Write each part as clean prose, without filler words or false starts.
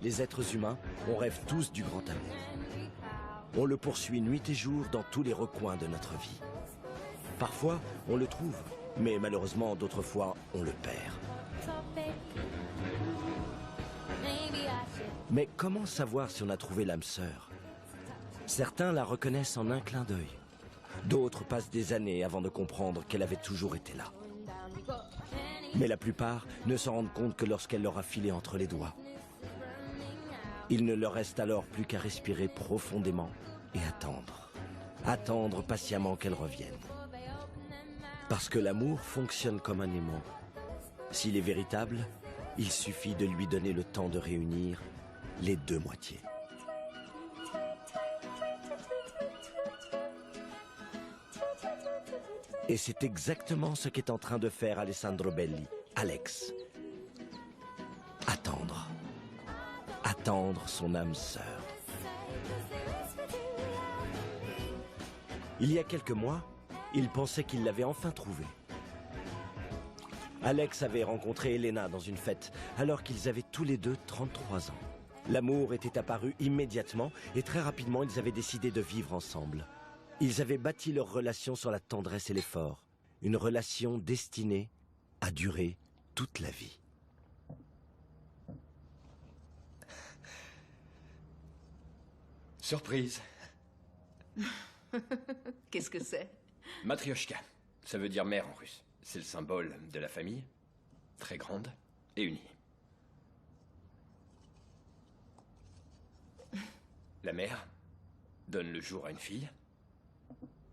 les êtres humains, on rêve tous du grand amour. On le poursuit nuit et jour dans tous les recoins de notre vie. Parfois, on le trouve, mais malheureusement, d'autres fois, on le perd. Mais comment savoir si on a trouvé l'âme sœur? Certains la reconnaissent en un clin d'œil. D'autres passent des années avant de comprendre qu'elle avait toujours été là. Mais la plupart ne s'en rendent compte que lorsqu'elle leur a filé entre les doigts. Il ne leur reste alors plus qu'à respirer profondément et attendre. Attendre patiemment qu'elle revienne. Parce que l'amour fonctionne comme un aimant. S'il est véritable, il suffit de lui donner le temps de réunir les deux moitiés. Et c'est exactement ce qu'est en train de faire Alessandro Belli, Alex. Attendre. Attendre son âme sœur. Il y a quelques mois, il pensait qu'il l'avait enfin trouvée. Alex avait rencontré Elena dans une fête, alors qu'ils avaient tous les deux 33 ans. L'amour était apparu immédiatement et très rapidement, ils avaient décidé de vivre ensemble. Ils avaient bâti leur relation sur la tendresse et l'effort. Une relation destinée à durer toute la vie. Surprise. Qu'est-ce que c'est? Matryoshka. Ça veut dire mère en russe. C'est le symbole de la famille, très grande et unie. La mère donne le jour à une fille,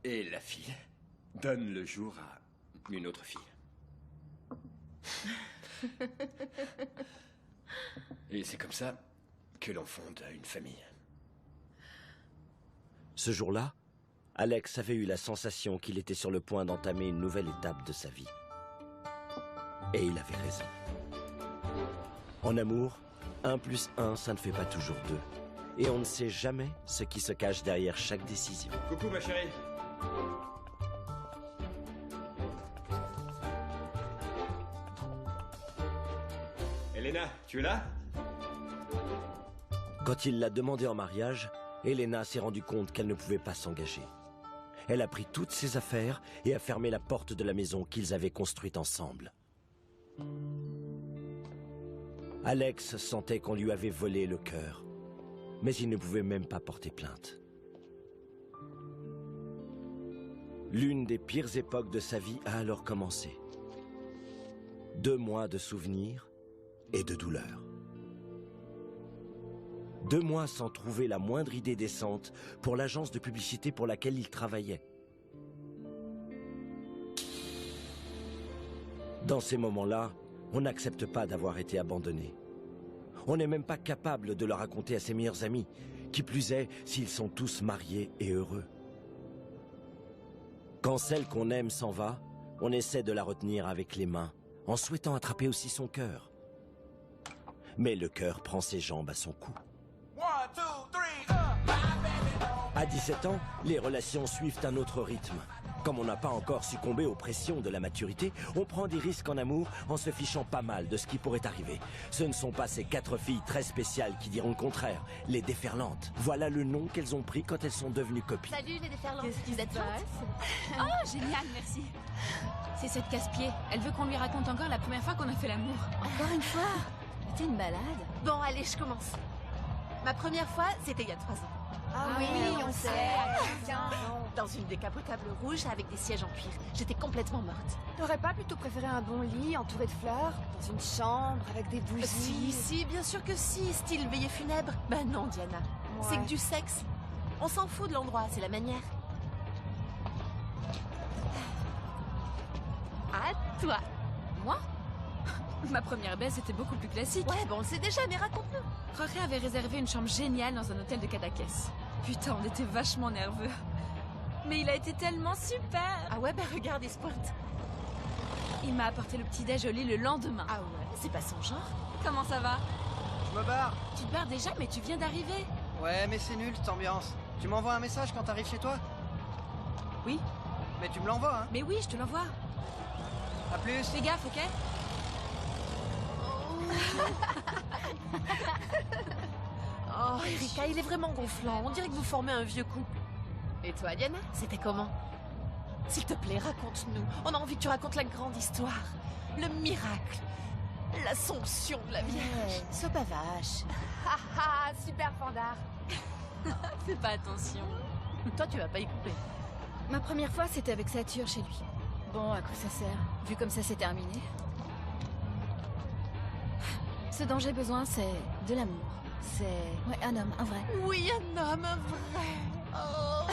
et la fille donne le jour à une autre fille. Et c'est comme ça que l'on fonde une famille. Ce jour-là, Alex avait eu la sensation qu'il était sur le point d'entamer une nouvelle étape de sa vie. Et il avait raison. En amour, 1 plus 1, ça ne fait pas toujours 2. Et on ne sait jamais ce qui se cache derrière chaque décision. Coucou ma chérie. Elena, tu es là? Quand il l'a demandé en mariage, Elena s'est rendue compte qu'elle ne pouvait pas s'engager. Elle a pris toutes ses affaires et a fermé la porte de la maison qu'ils avaient construite ensemble. Alex sentait qu'on lui avait volé le cœur, mais il ne pouvait même pas porter plainte. L'une des pires époques de sa vie a alors commencé. 2 mois de souvenirs et de douleur. 2 mois sans trouver la moindre idée décente pour l'agence de publicité pour laquelle il travaillait. Dans ces moments-là, on n'accepte pas d'avoir été abandonné. On n'est même pas capable de le raconter à ses meilleurs amis, qui plus est s'ils sont tous mariés et heureux. Quand celle qu'on aime s'en va, on essaie de la retenir avec les mains, en souhaitant attraper aussi son cœur. Mais le cœur prend ses jambes à son cou. À 17 ans, les relations suivent un autre rythme. Comme on n'a pas encore succombé aux pressions de la maturité, on prend des risques en amour en se fichant pas mal de ce qui pourrait arriver. Ce ne sont pas ces 4 filles très spéciales qui diront le contraire, les déferlantes. Voilà le nom qu'elles ont pris quand elles sont devenues copines. Salut les déferlantes. Qu'est-ce qui se passe? Oh, génial, merci. C'est cette casse-pied. Elle veut qu'on lui raconte encore la première fois qu'on a fait l'amour. Encore une fois? T'es une malade? Bon, allez, je commence. Ma première fois, c'était il y a 3 ans. Ah oui, on sait. Dans une décapotable rouge avec des sièges en cuir. J'étais complètement morte. T'aurais pas plutôt préféré un bon lit entouré de fleurs, dans une chambre avec des bougies? Si, bien sûr que si, style veillée funèbre. Bah non, Diana. Ouais. C'est que du sexe. On s'en fout de l'endroit, c'est la manière. À toi. Moi? Ma première baisse était beaucoup plus classique. Ouais, bon, on le sait déjà, mais raconte-nous. Jorge avait réservé une chambre géniale dans un hôtel de Cadaqués. Putain, on était vachement nerveux. Mais il a été tellement super. Ah ouais, bah regarde, il se pointe. Il m'a apporté le petit-déj au lit le lendemain. Ah ouais, c'est pas son genre. Comment ça va? Je me barre. Tu te barres déjà, mais tu viens d'arriver. Ouais, mais c'est nul cette ambiance. Tu m'envoies un message quand t'arrives chez toi? Oui. Mais tu me l'envoies, hein? Mais oui, je te l'envoie. À plus. Fais gaffe, ok? Oh, Erika, il est vraiment gonflant. On dirait que vous formez un vieux couple. Et toi, Diana? C'était comment? S'il te plaît, raconte-nous. On a envie que tu racontes la grande histoire. Le miracle. L'Assomption de la Vierge. Sois pas vache. Haha, super Fandard. Fais pas attention. Toi, tu vas pas y couper. Ma première fois, c'était avec Satur chez lui. Bon, à quoi ça sert? Vu comme ça, c'est terminé. Ce dont j'ai besoin, c'est de l'amour. C'est... Ouais, un homme, un vrai. Oui, un homme, un vrai. Oh,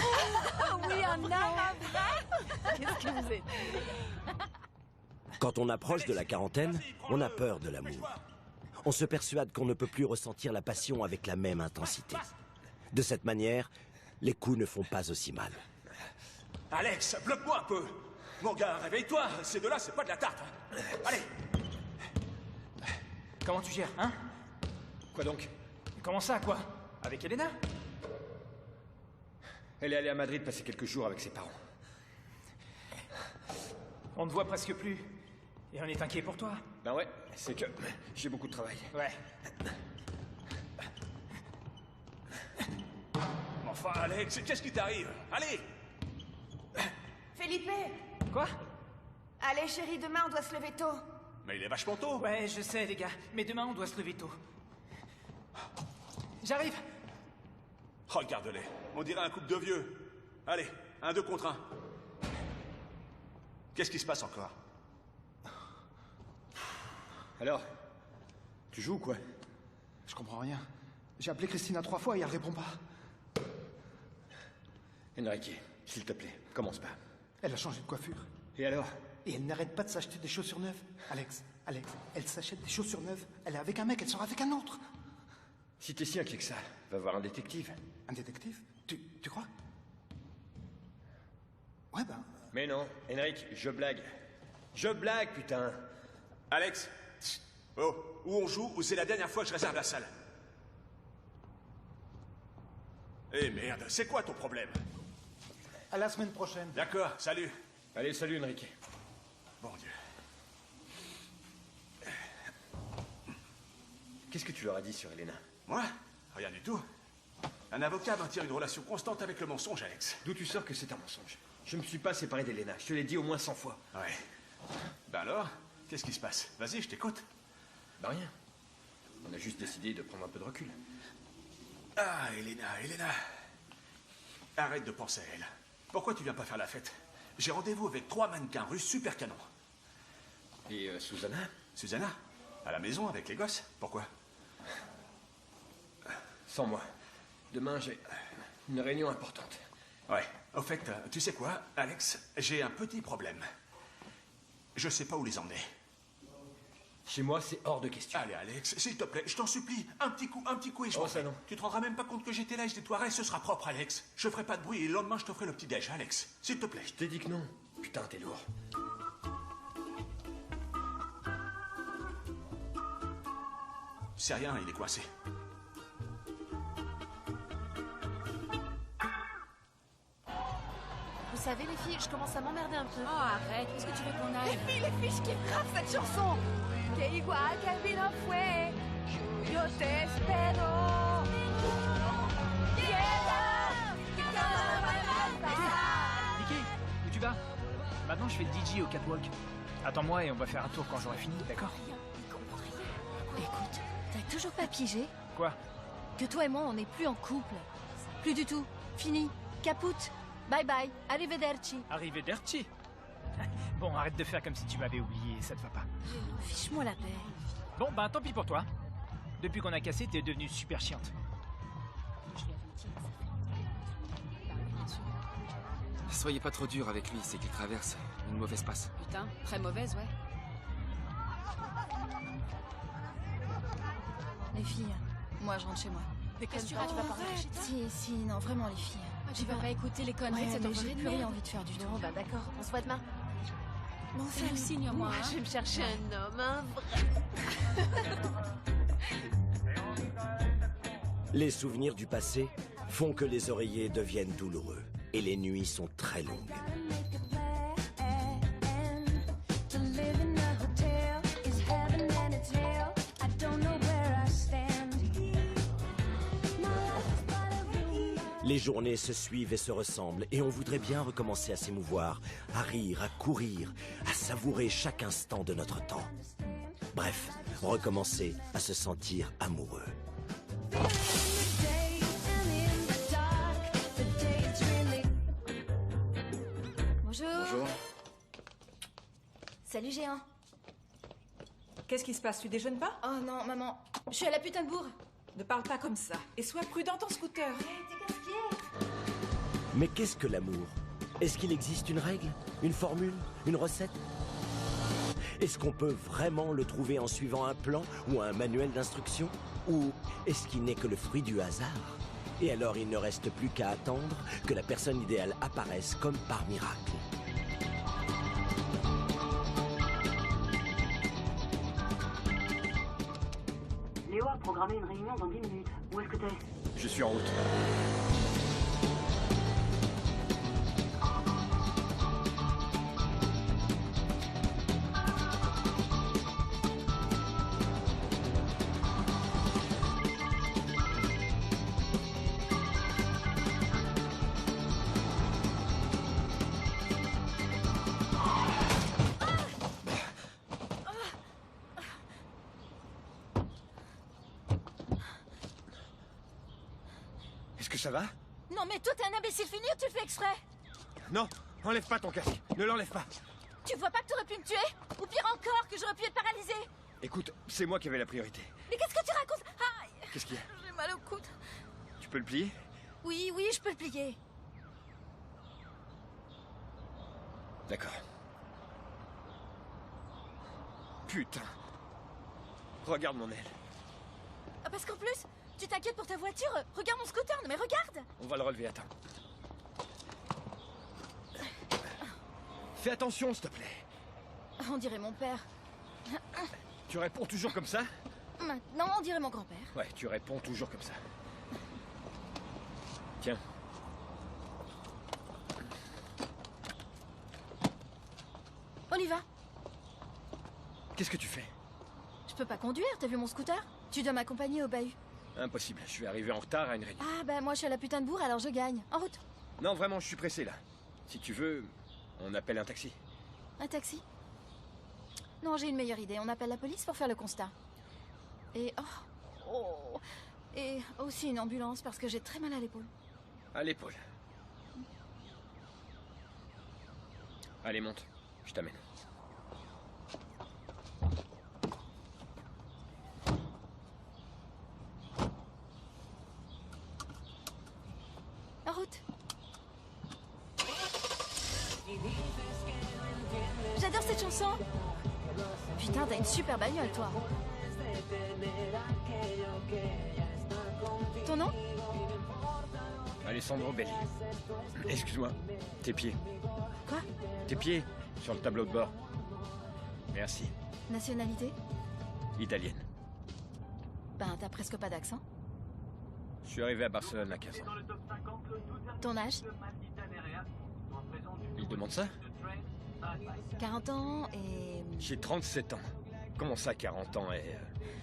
Oui, un homme, un vrai. qu'est-ce que vous êtes? Quand on approche de la quarantaine, on a peur de l'amour. On se persuade qu'on ne peut plus ressentir la passion avec la même intensité. De cette manière, les coups ne font pas aussi mal. Alex, bloque-moi un peu. Mon gars, réveille-toi. Ces deux-là, c'est pas de la tarte. Allez. Comment tu gères, hein? Quoi donc? Comment ça, quoi? Avec Elena? Elle est allée à Madrid passer quelques jours avec ses parents. On ne voit presque plus. Et on est inquiet pour toi. Ben ouais, c'est que j'ai beaucoup de travail. Ouais. Enfin, Alex, qu'est-ce qui t'arrive? Allez. Felipe! Quoi? Allez, chérie, demain, on doit se lever tôt. Mais il est vachement tôt. Ouais, je sais, les gars. Mais demain, on doit se lever tôt. J'arrive! Regarde-les. On dirait un couple de vieux. Allez, 2 contre 1. Qu'est-ce qui se passe encore? Alors, tu joues ou quoi? Je comprends rien. J'ai appelé Christina 3 fois et elle répond pas. Enrique, s'il te plaît, commence pas. Elle a changé de coiffure. Et alors? Et elle n'arrête pas de s'acheter des chaussures neuves. Alex, elle s'achète des chaussures neuves. Elle est avec un mec, elle sort avec un autre. Si t'es si inquiet que ça, va voir un détective. Un détective? Tu crois? Ouais, ben... Mais non, Henrik, je blague. Je blague, putain. Alex. Oh, où on joue ou c'est la dernière fois que je réserve la salle? Eh merde, c'est quoi ton problème? À la semaine prochaine. D'accord, salut. Allez, salut, Enrique. Bon Dieu. Qu'est-ce que tu leur as dit sur Elena? Moi? Rien du tout. Un avocat maintient une relation constante avec le mensonge, Alex. D'où tu sors que c'est un mensonge? Je me suis pas séparé d'Elena, je te l'ai dit au moins 100 fois. Ouais. Ben alors, qu'est-ce qui se passe? Vas-y, je t'écoute. Ben rien. On a juste décidé de prendre un peu de recul. Ah, Elena. Arrête de penser à elle. Pourquoi tu viens pas faire la fête? J'ai rendez-vous avec 3 mannequins russes super canons. Et Susanna? Susanna? À la maison avec les gosses? Pourquoi? Sans moi. Demain, j'ai une réunion importante. Ouais. Au fait, tu sais quoi, Alex? J'ai un petit problème. Je sais pas où les emmener. Chez moi, c'est hors de question. Allez, Alex, s'il te plaît, je t'en supplie. Un petit coup et je Oh, m'en ça vais. non. Tu te rendras même pas compte que j'étais là et je nettoierai, ce sera propre, Alex. Je ferai pas de bruit et le lendemain, je te ferai le petit-déj, Alex. S'il te plaît. Je t'ai dit que non. Putain, t'es lourd. C'est rien, il est coincé. Vous savez, les filles, je commence à m'emmerder un peu. Oh, arrête. Est-ce que tu veux qu'on aille? Les filles, je kiffe grave cette chanson. Que igual que vino fue, yo te espero. Nicky, où tu vas? Maintenant, je fais le DJ au catwalk. Attends-moi et on va faire un tour quand j'aurai fini, d'accord? Écoute, t'as toujours pas pigé Quoi? que toi et moi, on n'est plus en couple. Plus du tout. Fini. Caput. Bye bye. Arrivederci. Arrivederci. Bon, arrête de faire comme si tu m'avais oublié, ça te va pas. Fiche-moi la paix. Bon, ben tant pis pour toi. Depuis qu'on a cassé, t'es devenue super chiante. Soyez pas trop dur avec lui, c'est qu'il traverse une mauvaise passe. Putain, très mauvaise, ouais. Les filles, moi je rentre chez moi. Mais qu'est-ce que tu vas pas rentrer chez toi? Si, non, vraiment les filles. Tu vas pas écouter les conneries Ouais, de cette mais j'ai enfoirée de plus rien merde. envie de faire du tout. Bon, bah d'accord, on se voit demain. Bon, Fais le signe, moi. Je vais me chercher un homme, un vrai. Les souvenirs du passé font que les oreillers deviennent douloureux et les nuits sont très longues. To live in a hotel is heaven and it's hell. I Les journées se suivent et se ressemblent, et on voudrait bien recommencer à s'émouvoir, à rire, à courir, à savourer chaque instant de notre temps. Bref, recommencer à se sentir amoureux. Bonjour. Bonjour. Salut Géant. Qu'est-ce qui se passe? Tu déjeunes pas? Oh non, maman, je suis à la putain de bourre. Ne parle pas comme ça. Et sois prudent en scooter. Mais qu'est-ce que l'amour? Est-ce qu'il existe une règle? Une formule? Une recette? Est-ce qu'on peut vraiment le trouver en suivant un plan ou un manuel d'instruction? Ou est-ce qu'il n'est que le fruit du hasard? Et alors il ne reste plus qu'à attendre que la personne idéale apparaisse comme par miracle. Léo a programmé une réunion dans 10 minutes. Où est-ce que t'es? Je suis en route. Est-ce que ça va? Non mais toi t'es un imbécile fini ou tu le fais exprès? Non, enlève pas ton casque. Ne l'enlève pas. Tu vois pas que t'aurais pu me tuer? Ou pire encore, que j'aurais pu être paralysée? Écoute, c'est moi qui avais la priorité. Mais qu'est-ce que tu racontes? Aïe! Qu'est-ce qu'il y a? J'ai mal au coude. Tu peux le plier? Oui, oui, je peux le plier. D'accord. Putain. Regarde mon aile. Ah, parce qu'en plus, tu t'inquiètes pour ta voiture? Regarde mon scooter, non mais regarde! On va le relever, attends. Fais attention, s'il te plaît. On dirait mon père. Tu réponds toujours comme ça? Maintenant, on dirait mon grand-père. Ouais, tu réponds toujours comme ça. Tiens. On y va. Qu'est-ce que tu fais? Je peux pas conduire, t'as vu mon scooter? Tu dois m'accompagner au bahut. Impossible, je vais arriver en retard à une réunion. Ah bah moi je suis à la putain de bourre, alors je gagne. En route. Non, vraiment, je suis pressé là. Si tu veux, on appelle un taxi. Un taxi? Non, j'ai une meilleure idée. On appelle la police pour faire le constat. Et... Oh. Et aussi une ambulance parce que j'ai très mal à l'épaule. À l'épaule. Allez, monte. Je t'amène. En route. J'adore cette chanson. Putain, t'as une super bagnole, toi. Ton nom? Alessandro Belli. Excuse-moi. Tes pieds. Quoi? Tes pieds sur le tableau de bord. Merci. Nationalité? Italienne. Ben, t'as presque pas d'accent. Je suis arrivé à Barcelone à 15 ans. Ton âge? Il demande ça? 40 ans et... J'ai 37 ans. Comment ça, 40 ans et...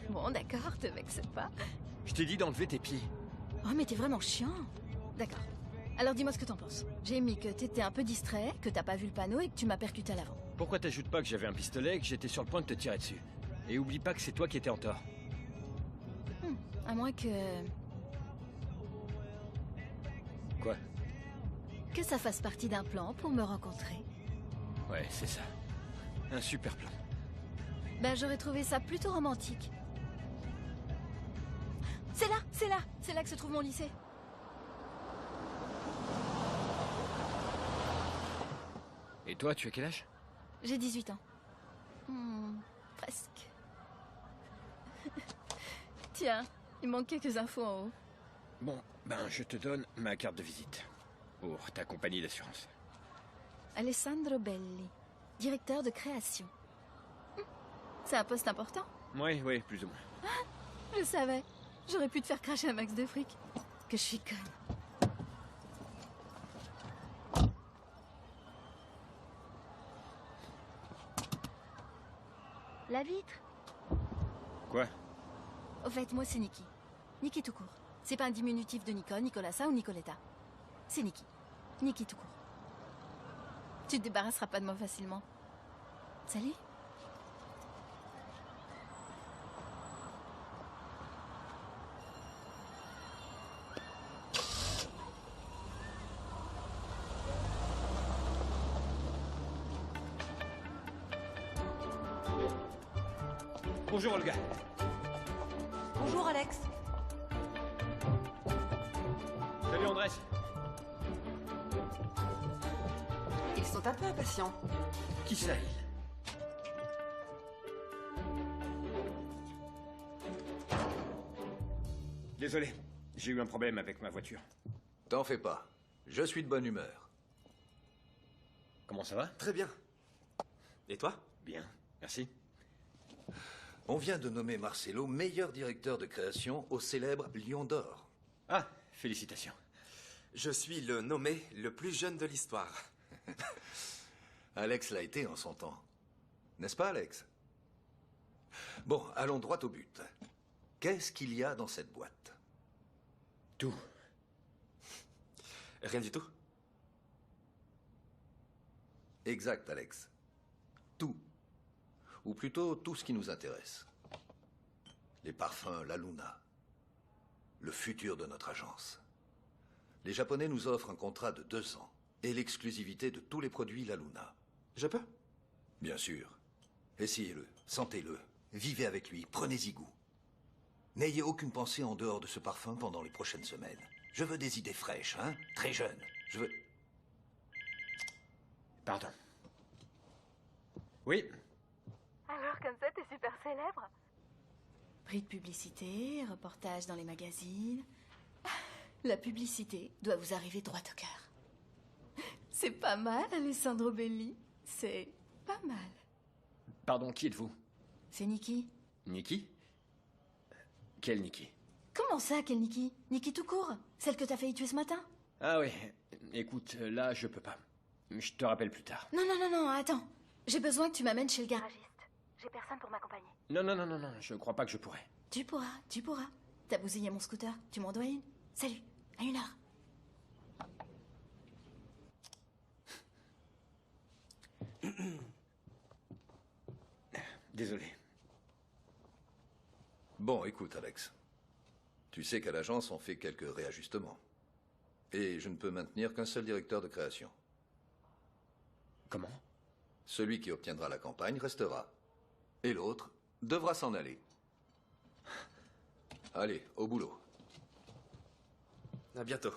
Bon, d'accord, te vexe pas. Je t'ai dit d'enlever tes pieds. Oh, mais t'es vraiment chiant. D'accord. Alors dis-moi ce que t'en penses. J'ai mis que t'étais un peu distrait, que t'as pas vu le panneau et que tu m'as percuté à l'avant. Pourquoi t'ajoutes pas que j'avais un pistolet et que j'étais sur le point de te tirer dessus? Et oublie pas que c'est toi qui étais en tort. À moins que... Quoi? Que ça fasse partie d'un plan pour me rencontrer. Ouais, c'est ça. Un super plan. Ben, j'aurais trouvé ça plutôt romantique. C'est là, c'est là, c'est là que se trouve mon lycée. Et toi, tu as quel âge? J'ai 18 ans. Presque. Tiens, il manque quelques infos en haut. Bon, ben je te donne ma carte de visite. Pour ta compagnie d'assurance. Alessandro Belli, directeur de création. C'est un poste important. Oui, oui, plus ou moins. Je savais. J'aurais pu te faire cracher un max de fric. Que je suis conne. La vitre. Quoi? Au fait, moi c'est Nikki. Nikki tout court. C'est pas un diminutif de Nicole, Nicolassa ou Nicoletta. C'est Nikki. Nikki tout court. Tu te débarrasseras pas de moi facilement. Salut. Bonjour Olga. Bonjour Alex. Salut Andrés. Ils sont un peu impatients. Qui ça, il? Désolé, j'ai eu un problème avec ma voiture. T'en fais pas. Je suis de bonne humeur. Comment ça va? Très bien. Et toi? Bien, merci. On vient de nommer Marcelo meilleur directeur de création au célèbre Lion d'Or. Ah, félicitations. Je suis le nommé le plus jeune de l'histoire. Alex l'a été en son temps. N'est-ce pas, Alex? Bon, allons droit au but. Qu'est-ce qu'il y a dans cette boîte? Tout. Rien du tout? Exact, Alex. Tout. Ou plutôt tout ce qui nous intéresse. Les parfums La Luna. Le futur de notre agence. Les Japonais nous offrent un contrat de 2 ans et l'exclusivité de tous les produits La Luna. Je peux? Bien sûr. Essayez-le, sentez-le, vivez avec lui, prenez-y goût. N'ayez aucune pensée en dehors de ce parfum pendant les prochaines semaines. Je veux des idées fraîches, hein? Très jeunes. Je veux... Pardon. Oui? Alors comme ça, t'es super célèbre. Prix de publicité, reportage dans les magazines. La publicité doit vous arriver droit au cœur. C'est pas mal, Alessandro Belli. C'est pas mal. Pardon, qui êtes-vous? C'est Nikki. Nikki? Quelle Nikki? Comment ça, quelle Nikki? Nikki tout court. Celle que t'as failli tuer ce matin. Ah oui, écoute, là, je peux pas. Je te rappelle plus tard. Non, attends. J'ai besoin que tu m'amènes chez le garagiste. J'ai personne pour m'accompagner. Non, je crois pas que je pourrais. Tu pourras. T'as bousillé mon scooter, tu m'en dois une. Salut, à 1h. Désolé. Bon, écoute, Alex. Tu sais qu'à l'agence, on fait quelques réajustements. Et je ne peux maintenir qu'un seul directeur de création. Comment? Celui qui obtiendra la campagne restera. Et l'autre devra s'en aller. Allez, au boulot. À bientôt.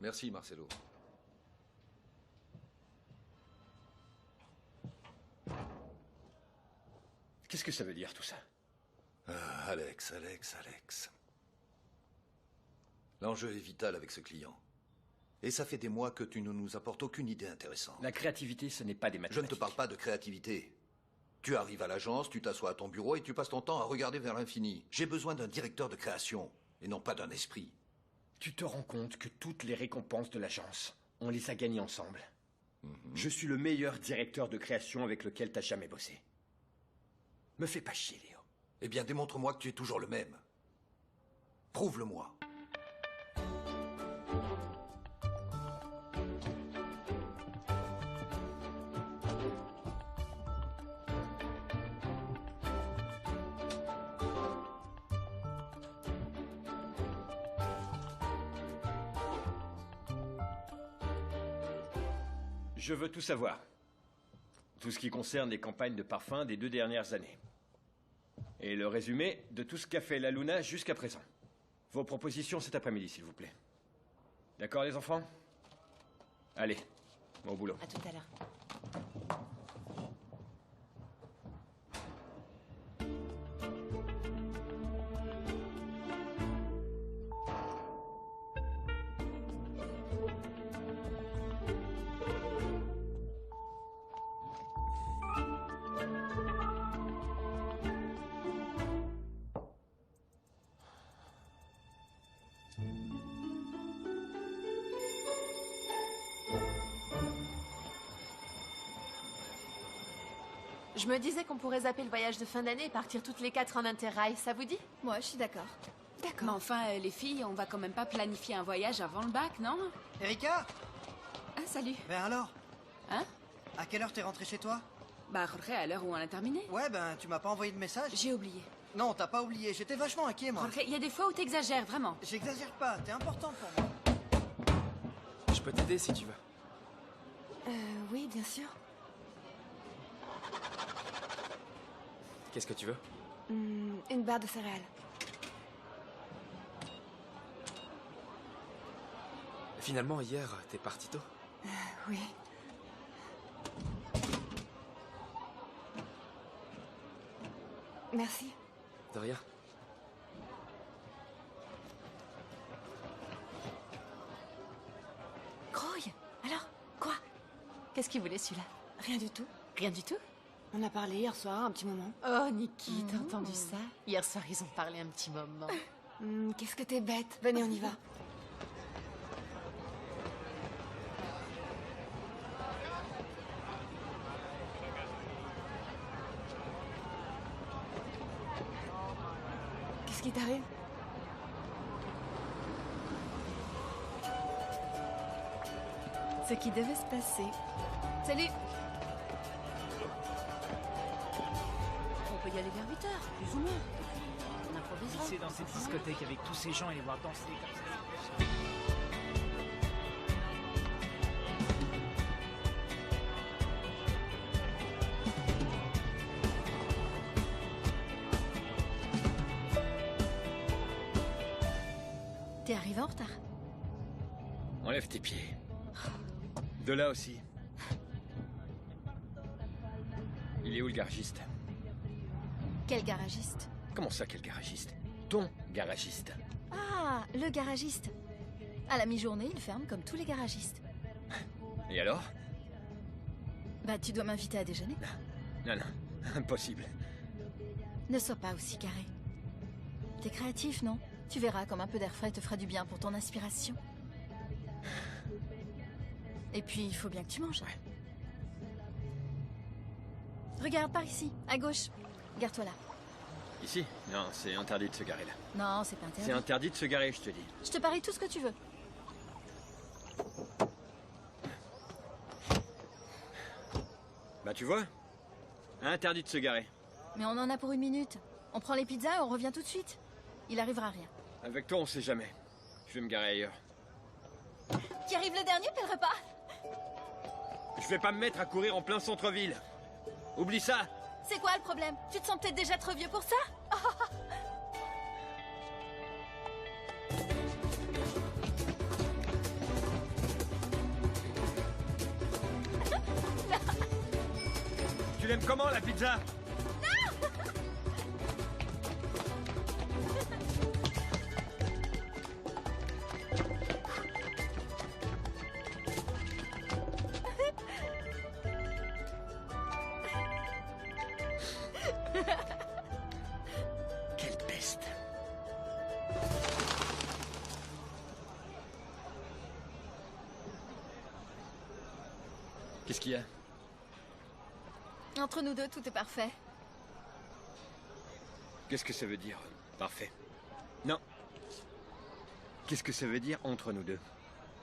Merci, Marcelo. Qu'est-ce que ça veut dire, tout ça? Ah, Alex. L'enjeu est vital avec ce client. Et ça fait des mois que tu ne nous apportes aucune idée intéressante. La créativité, ce n'est pas des Je mathématiques. ne te parle pas de créativité. Tu arrives à l'agence, tu t'assois à ton bureau et tu passes ton temps à regarder vers l'infini. J'ai besoin d'un directeur de création, et non pas d'un esprit. Tu te rends compte que toutes les récompenses de l'agence, on les a gagnées ensemble. Je suis le meilleur directeur de création avec lequel t'as jamais bossé. Me fais pas chier, Léo. Eh bien, démontre-moi que tu es toujours le même. Prouve-le-moi. Je veux tout savoir. Tout ce qui concerne les campagnes de parfum des 2 dernières années. Et le résumé de tout ce qu'a fait La Luna jusqu'à présent. Vos propositions cet après-midi, s'il vous plaît. D'accord, les enfants? Allez, au boulot. À tout à l'heure. Je me disais qu'on pourrait zapper le voyage de fin d'année et partir toutes les 4 en interrail, ça vous dit? Moi, je suis d'accord. D'accord. Mais enfin, les filles, on va quand même pas planifier un voyage avant le bac, non? Erika? Ah, salut. Ben alors? Hein? À quelle heure t'es rentrée chez toi? Bah, Jorge, à l'heure où on a terminé. Ouais, ben, tu m'as pas envoyé de message? J'ai oublié. Non, t'as pas oublié. J'étais vachement inquiet, moi. Jorge, il y a des fois où t'exagères, vraiment. J'exagère pas. T'es important pour moi. Je peux t'aider si tu veux. Oui, bien sûr. Qu'est-ce que tu veux? Une barre de céréales. Finalement, hier, t'es parti tôt. Oui. Merci. De rien. Croy, alors, quoi? Qu'est-ce qu'il voulait celui-là? Rien du tout. Rien du tout? On a parlé hier soir, un petit moment. Oh, Nikki, t'as entendu ça? Hier soir, ils ont parlé un petit moment. Qu'est-ce que t'es bête. Venez, on y va. Qu'est-ce qui t'arrive? Ce qui devait se passer. Salut! On peut y aller vers 8 heures, plus ou moins. On improvisera. C'est dans cette discothèque avec tous ces gens et les voir danser comme ça. T'es arrivé en retard. Enlève tes pieds. De là aussi. Il est où le garagiste? Quel garagiste? Comment ça, quel garagiste? Ton garagiste. Ah, le garagiste. À la mi-journée, il ferme comme tous les garagistes. Et alors? Bah, tu dois m'inviter à déjeuner. Non, non, impossible. Ne sois pas aussi carré. T'es créatif, non? Tu verras comme un peu d'air frais te fera du bien pour ton inspiration. Et puis, il faut bien que tu manges. Ouais. Regarde par ici, à gauche. Garde-toi là. Ici? Non, c'est interdit de se garer là. Non, c'est pas interdit. C'est interdit de se garer, je te dis. Je te parie tout ce que tu veux. Bah tu vois? Interdit de se garer. Mais on en a pour 1 minute. On prend les pizzas et on revient tout de suite. Il arrivera rien. Avec toi, on sait jamais. Je vais me garer ailleurs. Qui arrive le dernier paie le repas. Je vais pas me mettre à courir en plein centre-ville. Oublie ça. C'est quoi le problème? Tu te sens peut-être déjà trop vieux pour ça? Tu l'aimes comment, la pizza? Quelle peste. Qu'est-ce qu'il y a? Entre nous deux, tout est parfait. Qu'est-ce que ça veut dire, parfait? Non. Qu'est-ce que ça veut dire entre nous deux?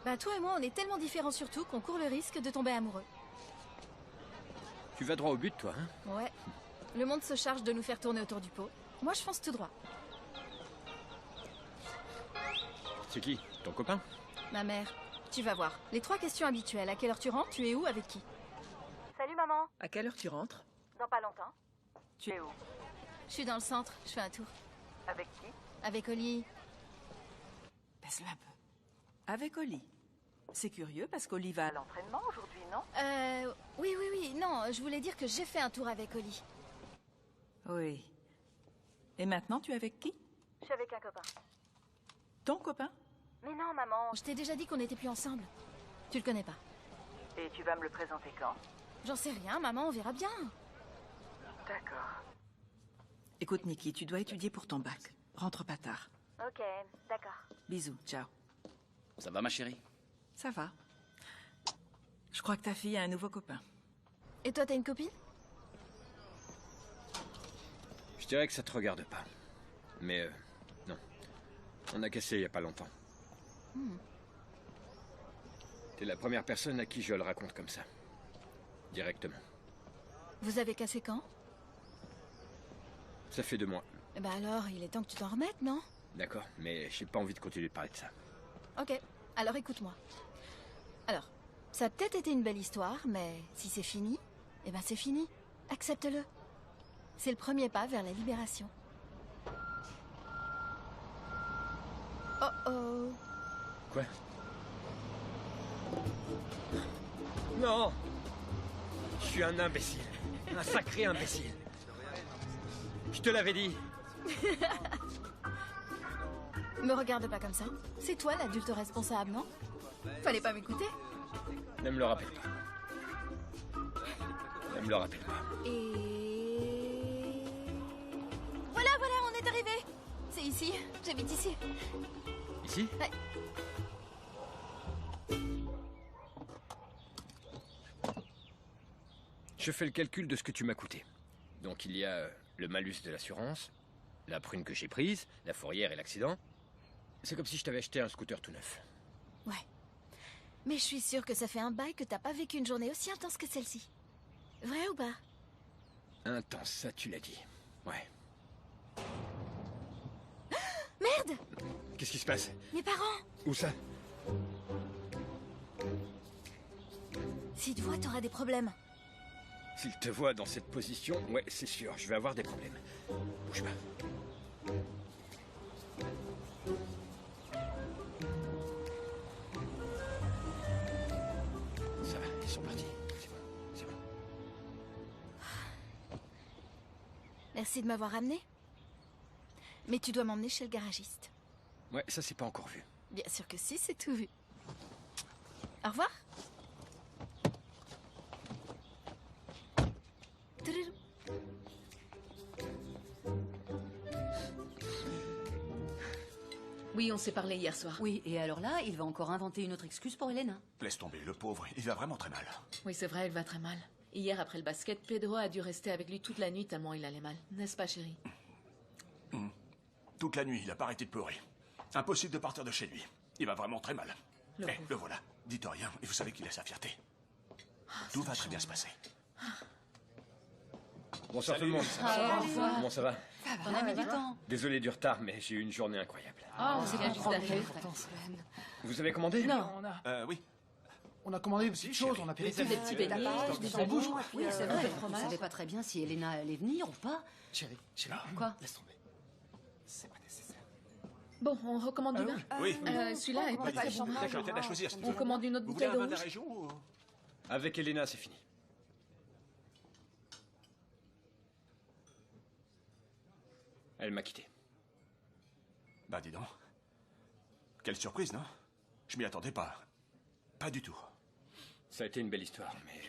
Bah, toi et moi, on est tellement différents surtout qu'on court le risque de tomber amoureux. Tu vas droit au but, toi, hein? Ouais. Le monde se charge de nous faire tourner autour du pot. Moi, je fonce tout droit. C'est qui? Ton copain? Ma mère. Tu vas voir. Les 3 questions habituelles. À quelle heure tu rentres? Tu es où? Avec qui? Salut maman. À quelle heure tu rentres? Dans pas longtemps. Tu es où? Je suis dans le centre. Je fais un tour. Avec qui? Avec Oli. Baisse-le un peu. Avec Oli. C'est curieux parce qu'Oli va à L'entraînement aujourd'hui, non? Oui. Non, je voulais dire que j'ai fait un tour avec Oli. Oui. Et maintenant, tu es avec qui? Je suis avec un copain. Ton copain? Mais non, maman. Je t'ai déjà dit qu'on n'était plus ensemble. Tu le connais pas. Et tu vas me le présenter quand? J'en sais rien, maman, on verra bien. D'accord. Écoute, Nikki, tu dois étudier pour ton bac. Rentre pas tard. Ok, d'accord. Bisous, ciao. Ça va, ma chérie? Ça va. Je crois que ta fille a un nouveau copain. Et toi, t'as une copine? Je dirais que ça te regarde pas. Mais non. On a cassé il y a pas longtemps. T'es la première personne à qui je le raconte comme ça. Directement. Vous avez cassé quand? Ça fait 2 mois. Eh ben alors, il est temps que tu t'en remettes, non? D'accord, mais j'ai pas envie de continuer de parler de ça. Ok, alors écoute-moi. Alors, ça a peut-être été une belle histoire, mais si c'est fini, eh ben c'est fini. Accepte-le. C'est le premier pas vers la libération. Oh oh. Quoi? Non! Je suis un imbécile. Un sacré imbécile. Je te l'avais dit. Me regarde pas comme ça. C'est toi l'adulte responsable, non? Fallait pas m'écouter. Ne me le rappelle pas. Ne me le rappelle pas. Et... Voilà, on est arrivé. C'est ici. J'habite ici. Ici? Ouais. Je fais le calcul de ce que tu m'as coûté. Donc il y a le malus de l'assurance, la prune que j'ai prise, la fourrière et l'accident. C'est comme si je t'avais acheté un scooter tout neuf. Ouais. Mais je suis sûre que ça fait un bail que t'as pas vécu une journée aussi intense que celle-ci. Vrai ou pas? Intense, ça tu l'as dit. Ouais. Merde! Qu'est-ce qui se passe? Mes parents! Où ça? S'ils te voient, t'auras des problèmes. S'il te voit dans cette position, ouais, c'est sûr, je vais avoir des problèmes. Bouge pas. Ça va, ils sont partis. C'est bon, c'est bon. Merci de m'avoir ramené. Mais tu dois m'emmener chez le garagiste. Ouais, ça c'est pas encore vu. Bien sûr que si, c'est tout vu. Au revoir. Touloulou. Oui, on s'est parlé hier soir. Oui, et alors là, il va encore inventer une autre excuse pour Elena. Laisse tomber, le pauvre, il va vraiment très mal. Oui, c'est vrai, elle va très mal. Hier, après le basket, Pedro a dû rester avec lui toute la nuit tellement il allait mal. N'est-ce pas, chérie? Toute la nuit, il n'a pas arrêté de pleurer. Impossible de partir de chez lui. Il va vraiment très mal. Le voilà. Dites rien, et vous savez qu'il a sa fierté. Tout va très bien se passer. Bonsoir tout le monde. Comment ça va? On a mis du temps. Désolé du retard, mais j'ai eu une journée incroyable. Oh, c'est bien juste d'arriver. Vous avez commandé? Non. Oui. On a commandé des petites choses, on a payé Des petits bénéfices, des sandwichs. Oui, c'est vrai. On ne savait pas très bien si Elena allait venir ou pas. Chérie, Quoi? laisse tomber. C'est pas nécessaire. Bon, on recommande du vin. Oui. Celui-là est pas très bon. D'accord, peut-être à choisir. Si tu On veux. commande une autre Vous voulez bouteille un de vin de la rouge. région ou... Avec Elena, c'est fini. Elle m'a quitté. Bah dis donc. Quelle surprise, non? Je m'y attendais pas. Pas du tout. Ça a été une belle histoire, mais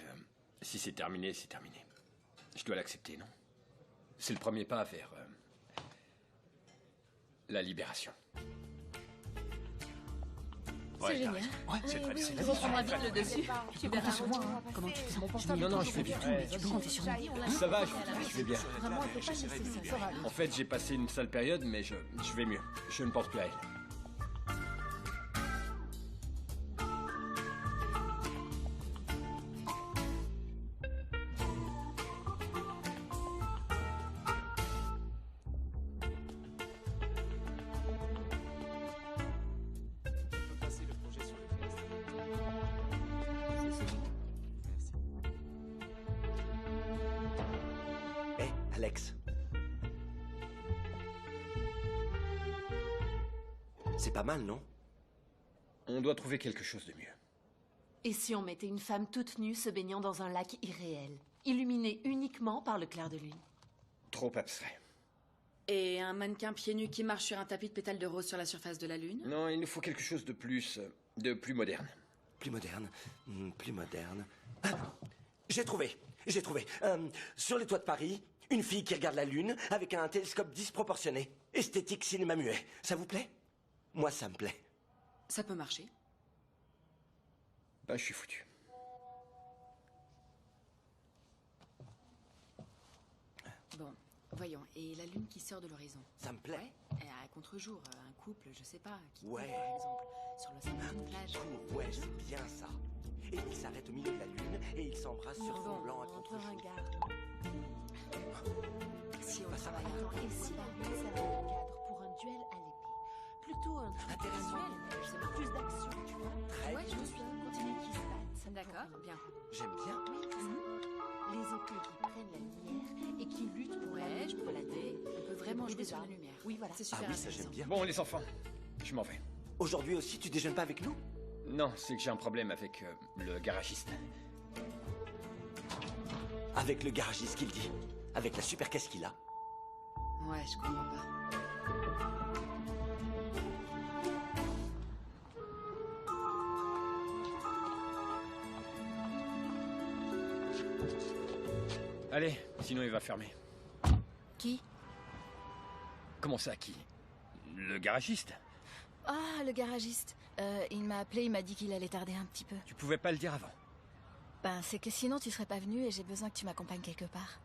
si c'est terminé, c'est terminé. Je dois l'accepter, non? C'est le premier pas vers la libération. C'est génial. Ouais, c'est très bien. Tu reprendras vite le dessus. Tu verras. Comment tu te sens? Non, je vais bien. Tu peux compter sur nous. Ça va, je vais bien. J'essaierai de lui dire. En fait, j'ai passé une sale période, mais je vais mieux. Je ne pense plus à elle. Hé, Alex. C'est pas mal, non? On doit trouver quelque chose de mieux. Et si on mettait une femme toute nue se baignant dans un lac irréel, illuminé uniquement par le clair de lune? Trop abstrait. Et un mannequin pieds nus qui marche sur un tapis de pétales de rose sur la surface de la Lune? Non, il nous faut quelque chose de plus moderne. Plus moderne. Plus moderne. Ah, j'ai trouvé. Sur les toits de Paris, une fille qui regarde la Lune avec un télescope disproportionné. Esthétique cinéma muet. Ça vous plaît? Moi, ça me plaît. Ça peut marcher. Bah, je suis foutu. Bon, voyons. Et la Lune qui sort de l'horizon? Ça me plaît. Et à contre-jour, un couple, je sais pas, qui Ouais. court, par exemple, sur le sable d'une plage. Tour, ouais, c'est bien ça. Et ils s'arrêtent au milieu de la lune et ils s'embrassent sur fond blanc à contre-jour. Si on Bah, ça va. travaille Et si la vie servait de cadre pour un duel à l'épée? Plutôt un truc Intéressant. manuel, je sais pas, plus d'action, tu vois. Très Ouais, je bien. me suis Continuer qui se battent. D'accord, bien. J'aime bien. Oui, c'est ça. Les épées qui prennent la lumière et qui luttent pour Ouais, je peux l'aider. On peut vraiment bruit jouer des sur la armes. lumière. Oui, voilà. C'est Ah super oui, ça intéressant. j'aime bien. Bon, les enfants, je m'en vais. Aujourd'hui aussi, tu déjeunes pas avec nous? Non, c'est que j'ai un problème avec le garagiste. Avec le garagiste qu'il dit. Avec la super caisse qu'il a. Ouais, je comprends pas. Allez, sinon il va fermer. Qui? Comment ça, qui? Le garagiste? Ah, le garagiste. Il m'a appelé, il m'a dit qu'il allait tarder un petit peu. Tu pouvais pas le dire avant. Ben, c'est que sinon tu serais pas venu et j'ai besoin que tu m'accompagnes quelque part.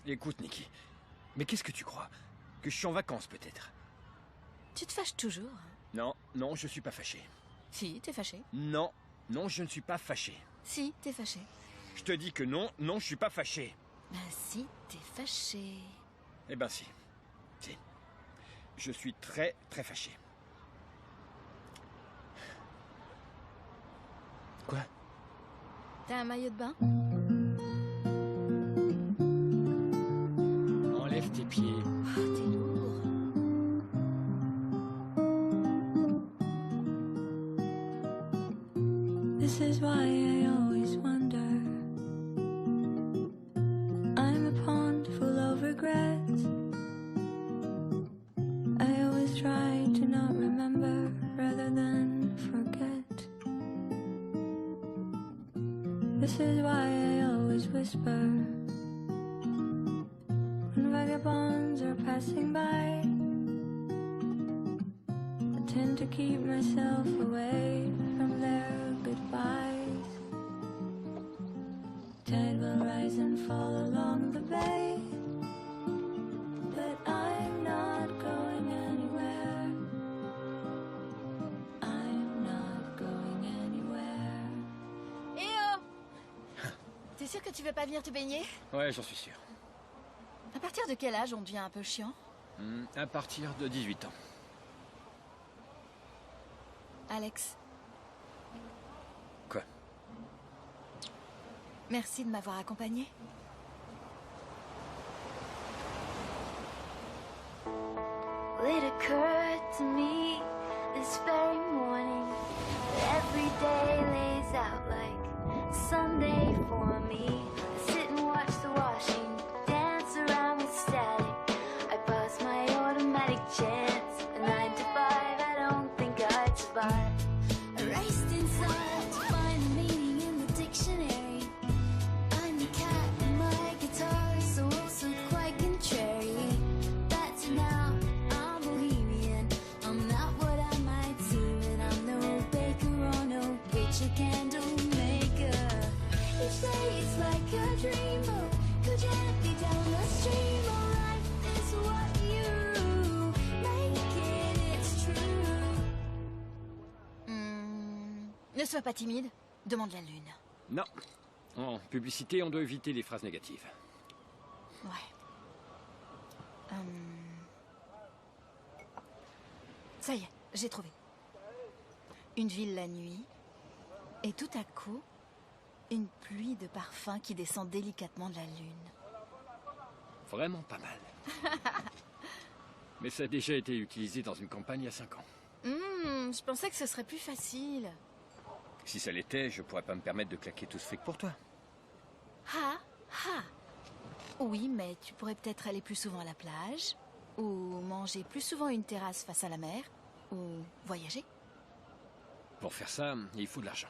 Écoute, Nikki, mais qu'est-ce que tu crois? Que je suis en vacances, peut-être? Tu te fâches toujours? Non, non, je suis pas fâché. Si, t'es fâché. Non, non, je ne suis pas fâché. Si, t'es fâché. Je te dis que non, non, je suis pas fâché. Ben si, t'es fâché. Eh ben si. Si. Je suis très, très fâché. Quoi? T'as un maillot de bain? Enlève tes pieds. Oh, t'es lourd. This is why I always wonder. I'm a pond full of regrets. I always try to not remember rather than forget. This is why I always whisper when vagabonds are passing by. I tend to keep myself away from their goodbyes. Tide will rise and fall along the bay, but I'm not going anywhere. I'm not going anywhere. Eh oh! T'es sûr que tu veux pas venir te baigner? Ouais, j'en suis sûr. À partir de quel âge on devient un peu chiant? À partir de 18 ans. Alex, Quoi? merci de m'avoir accompagné. It occurred to me this very morning that every day lays out like Sunday for me. I sit and watch the washing dance around with static. I pass my automatic chance. A 9 to 5, I don't think I'd survive. I raced inside to find the meaning in the dictionary. I'm the cat and my guitar is also quite contrary. That's now I'm bohemian. I'm not what I might seem, and I'm no baker or no picture candle maker. Each day it's like a dreamboat. Go gently down the stream. Oh, life is what you make it. It's true. Ne sois pas timide, demande la lune. Non. En publicité, on doit éviter les phrases négatives. Ouais. Ça y est, j'ai trouvé. Une ville la nuit, et tout à coup, une pluie de parfums qui descend délicatement de la lune. Vraiment pas mal. Mais ça a déjà été utilisé dans une campagne il y a 5 ans. Je pensais que ce serait plus facile. Si ça l'était, je pourrais pas me permettre de claquer tout ce fric pour toi. Ha, ha. Oui, mais tu pourrais peut-être aller plus souvent à la plage, ou manger plus souvent une terrasse face à la mer, ou voyager. Pour faire ça, il faut de l'argent.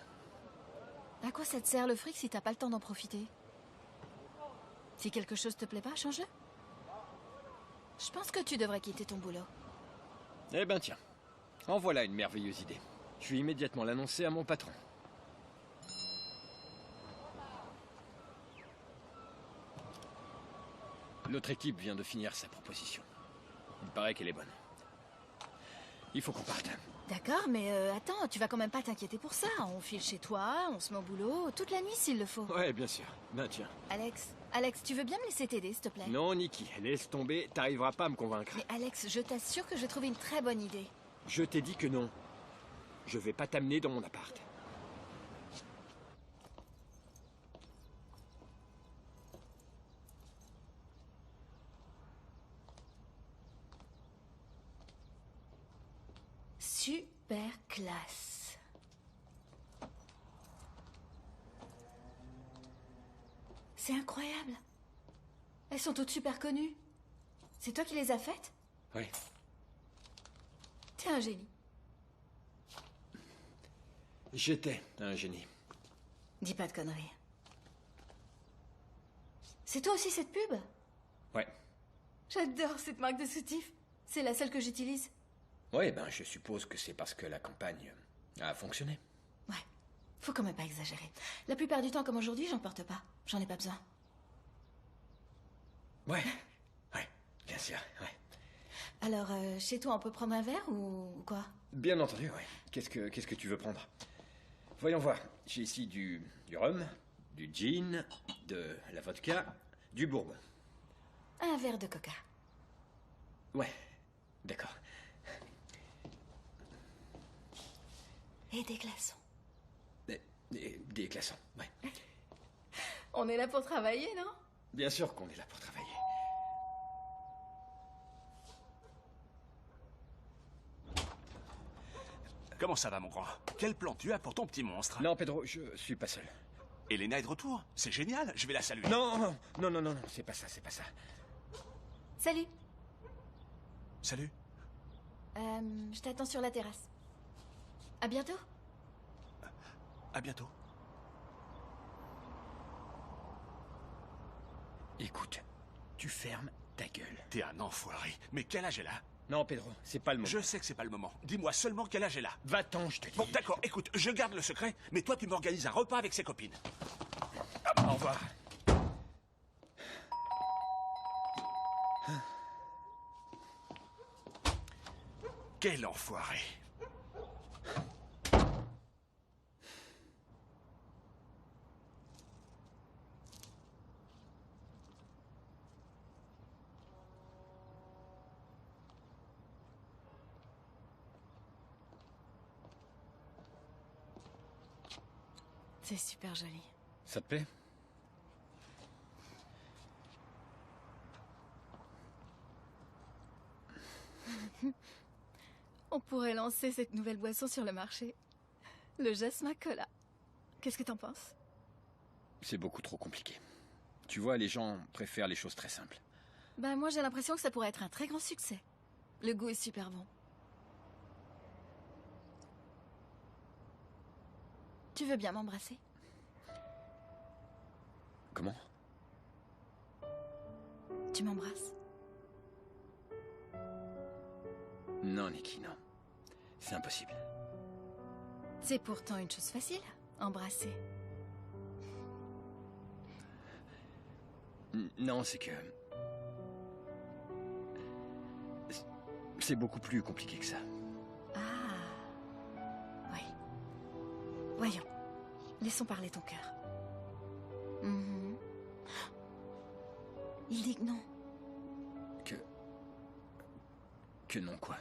À quoi ça te sert le fric si t'as pas le temps d'en profiter? Si quelque chose te plaît pas, change-le. Je pense que tu devrais quitter ton boulot. Eh ben tiens, en voilà une merveilleuse idée. Je vais immédiatement l'annoncer à mon patron. L'autre équipe vient de finir sa proposition. Il paraît qu'elle est bonne. Il faut qu'on parte. D'accord, mais attends, tu vas quand même pas t'inquiéter pour ça. On file chez toi, on se met au boulot, toute la nuit s'il le faut. Ouais, bien sûr. Ben tiens. Alex, tu veux bien me laisser t'aider, s'il te plaît? Non, Nikki, laisse tomber, t'arriveras pas à me convaincre. Mais Alex, je t'assure que j'ai trouvé une très bonne idée. Je t'ai dit que non. Je vais pas t'amener dans mon appart. Super classe. C'est incroyable. Elles sont toutes super connues. C'est toi qui les as faites? Oui. T'es un génie. J'étais un génie. Dis pas de conneries. C'est toi aussi cette pub? Ouais. J'adore cette marque de soutif. C'est la seule que j'utilise. Ouais, ben je suppose que c'est parce que la campagne a fonctionné. Ouais. Faut quand même pas exagérer. La plupart du temps, comme aujourd'hui, j'en porte pas. J'en ai pas besoin. Ouais. Ouais, bien sûr, ouais. Alors, chez toi, on peut prendre un verre ou quoi? Bien entendu, ouais. Qu'est-ce que tu veux prendre? Voyons voir. J'ai ici du rhum, du gin, de la vodka, du bourbon. Un verre de coca. Ouais, d'accord. Et des glaçons. Des glaçons, ouais. On est là pour travailler, non? Bien sûr qu'on est là pour travailler. Comment ça va, mon grand? Quel plan tu as pour ton petit monstre? Non, Pedro, je suis pas seul. Elena est de retour? C'est génial, je vais la saluer. Non, c'est pas ça, c'est pas ça. Salut. Salut. Je t'attends sur la terrasse. À bientôt. À bientôt. Écoute, tu fermes ta gueule. T'es un enfoiré. Mais quel âge elle a? Non, Pedro, c'est pas le moment. Je sais que c'est pas le moment. Dis-moi seulement quel âge elle a. Va-t'en, je te dis. Bon, d'accord, écoute, je garde le secret, mais toi tu m'organises un repas avec ses copines. Au revoir. Quel enfoiré. C'est super joli. Ça te plaît? On pourrait lancer cette nouvelle boisson sur le marché. Le Jasmin Cola. Qu'est-ce que t'en penses? C'est beaucoup trop compliqué. Tu vois, les gens préfèrent les choses très simples. Ben moi j'ai l'impression que ça pourrait être un très grand succès. Le goût est super bon. Tu veux bien m'embrasser? Comment? Tu m'embrasses? Non, Nikki, non. C'est impossible. C'est pourtant une chose facile, embrasser. Non, c'est que... C'est beaucoup plus compliqué que ça. Ah. Oui. Voyons. Laissons parler ton cœur. Mhm. Il dit que non. Que non, quoi.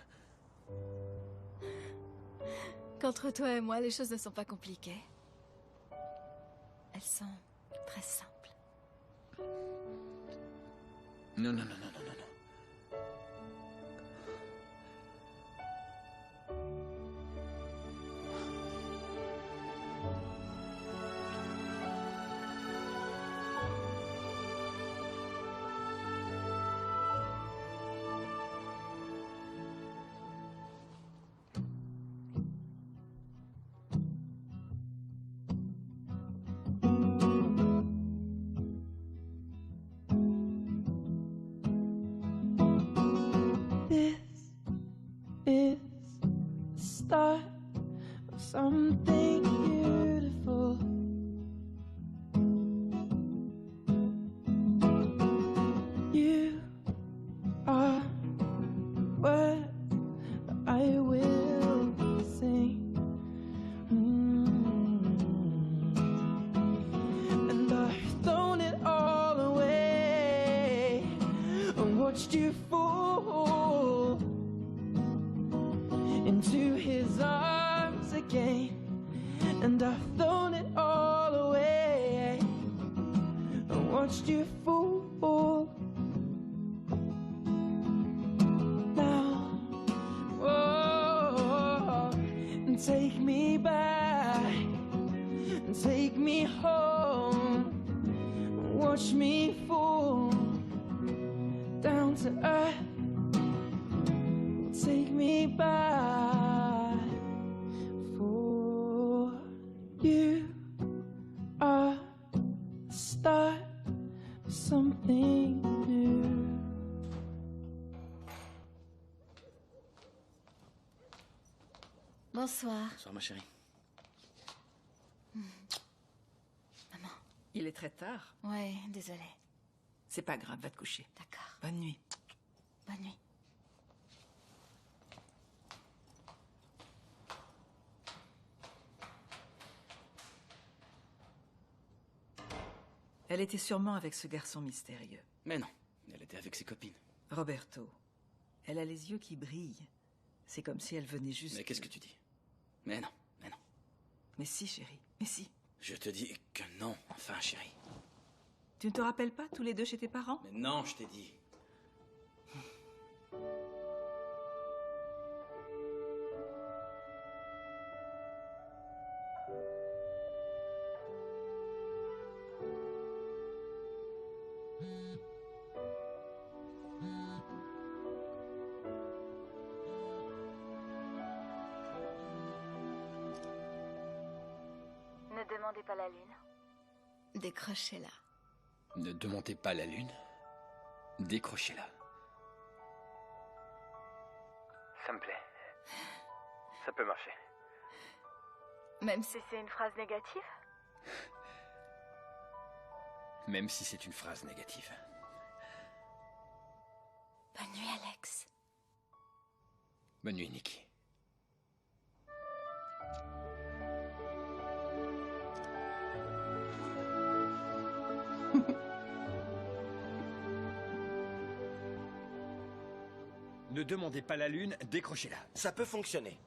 Qu'entre toi et moi, les choses ne sont pas compliquées. Elles sont très simples. Non, non, non, non, non, non, non. watched you fall into his arms again, and I've thrown it all away. I watched you fall now. Oh, and take me back, and take me home. Watch me fall down to earth. Take me back, for you are the start of something new. Bonsoir. Bonsoir, ma chérie. Maman. Il est très tard. Ouais, désolée. C'est pas grave, va te coucher. D'accord. Bonne nuit. Bonne nuit. Elle était sûrement avec ce garçon mystérieux. Mais non, elle était avec ses copines. Roberto. Elle a les yeux qui brillent. C'est comme si elle venait juste... Mais qu'est-ce que tu dis? Mais non, mais non. Mais si, chérie, mais si. Je te dis que non, enfin, chérie. Tu ne te rappelles pas, tous les deux chez tes parents? Mais non, je t'ai dit. Ne demandez pas la lune. Décrochez-la. Ne demandez pas la lune. Décrochez-la. Ça me plaît. Ça peut marcher. Même si c'est une phrase négative? Même si c'est une phrase négative. Bonne nuit, Alex. Bonne nuit, Nikki. Ne demandez pas la lune, décrochez-la. Ça peut fonctionner.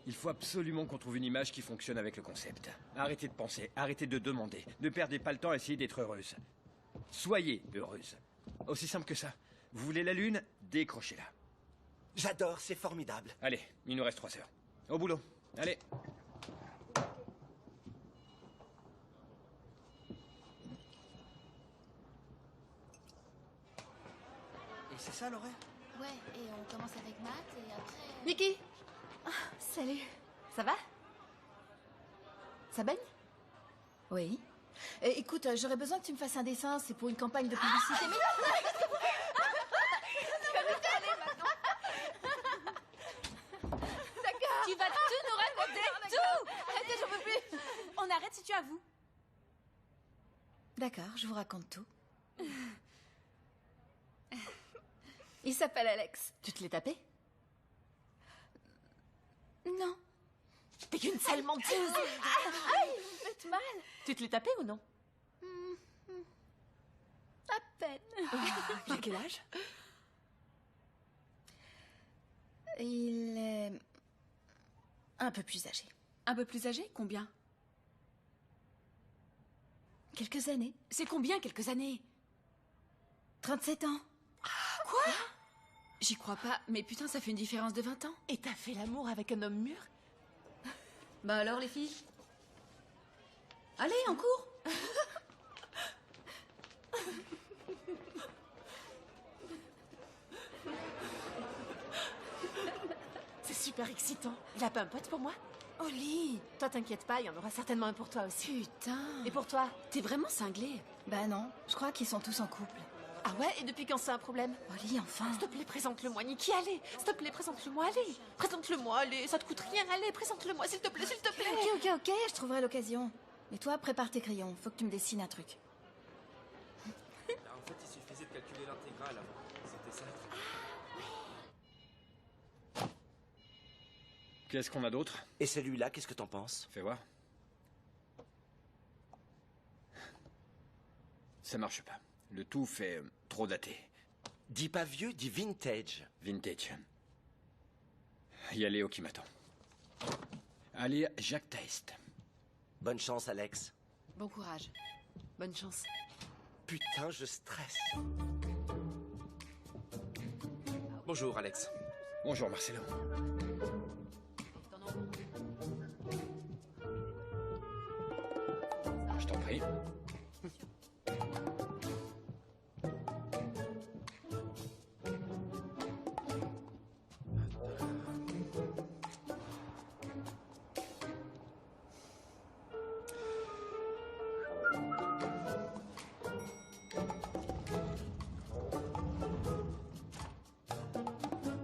Il faut absolument qu'on trouve une image qui fonctionne avec le concept. Arrêtez de penser, arrêtez de demander. Ne perdez pas le temps à essayer d'être heureuse. Soyez heureuse. Aussi simple que ça. Vous voulez la lune, décrochez-la. J'adore, c'est formidable. Allez, il nous reste 3 heures. Au boulot. Allez. Et c'est ça l'horaire? Ouais, et on commence avec Matt et après... Nikki! Ah, salut. Ça va? Ça baigne? Oui. Écoute, j'aurais besoin que tu me fasses un dessin, c'est pour une campagne de publicité. Mais D'accord. Tu vas tout nous raconter, tout. Arrêtez, j'en peux plus. On arrête si tu avoues. D'accord, je vous raconte tout. Il s'appelle Alex. Tu te l'es tapé? Non. T'es qu'une sale menteuse. Aïe, vous me faites mal. Tu te l'es tapé ou non? À peine. Il a quel âge? Il est un peu plus âgé. Un peu plus âgé? Combien? Quelques années. C'est combien, quelques années? 37 ans. Quoi? J'y crois pas, mais putain, ça fait une différence de 20 ans. Et t'as fait l'amour avec un homme mûr? Bah alors, les filles? Allez, en cours. C'est super excitant. Il a pas un pote pour moi? Oli, Toi, t'inquiète pas, il y en aura certainement un pour toi aussi. putain. Et pour toi? T'es vraiment cinglé. Bah non, je crois qu'ils sont tous en couple. Ah ouais? Et depuis quand c'est un problème? Oli, enfin. S'il te plaît, présente-le-moi, Nikki, allez. S'il te plaît, présente-le-moi, allez. Présente-le-moi, allez. Ça te coûte rien, allez. Présente-le-moi, s'il te plaît, s'il te plaît. Ok, je trouverai l'occasion. Mais toi, prépare tes crayons, faut que tu me dessines un truc. En fait, il suffisait de calculer l'intégrale avant. C'était ça. Qu'est-ce qu'on a d'autre? Et celui-là, qu'est-ce que t'en penses? Fais voir. Ça marche pas. Le tout fait trop daté. Dis pas vieux, dis vintage. Vintage. Il y a Léo qui m'attend. Allez, Jacques Taest. Bonne chance, Alex. Bon courage. Bonne chance. Putain, je stresse. Bonjour, Alex. Bonjour, Marcelo. Je t'en prie.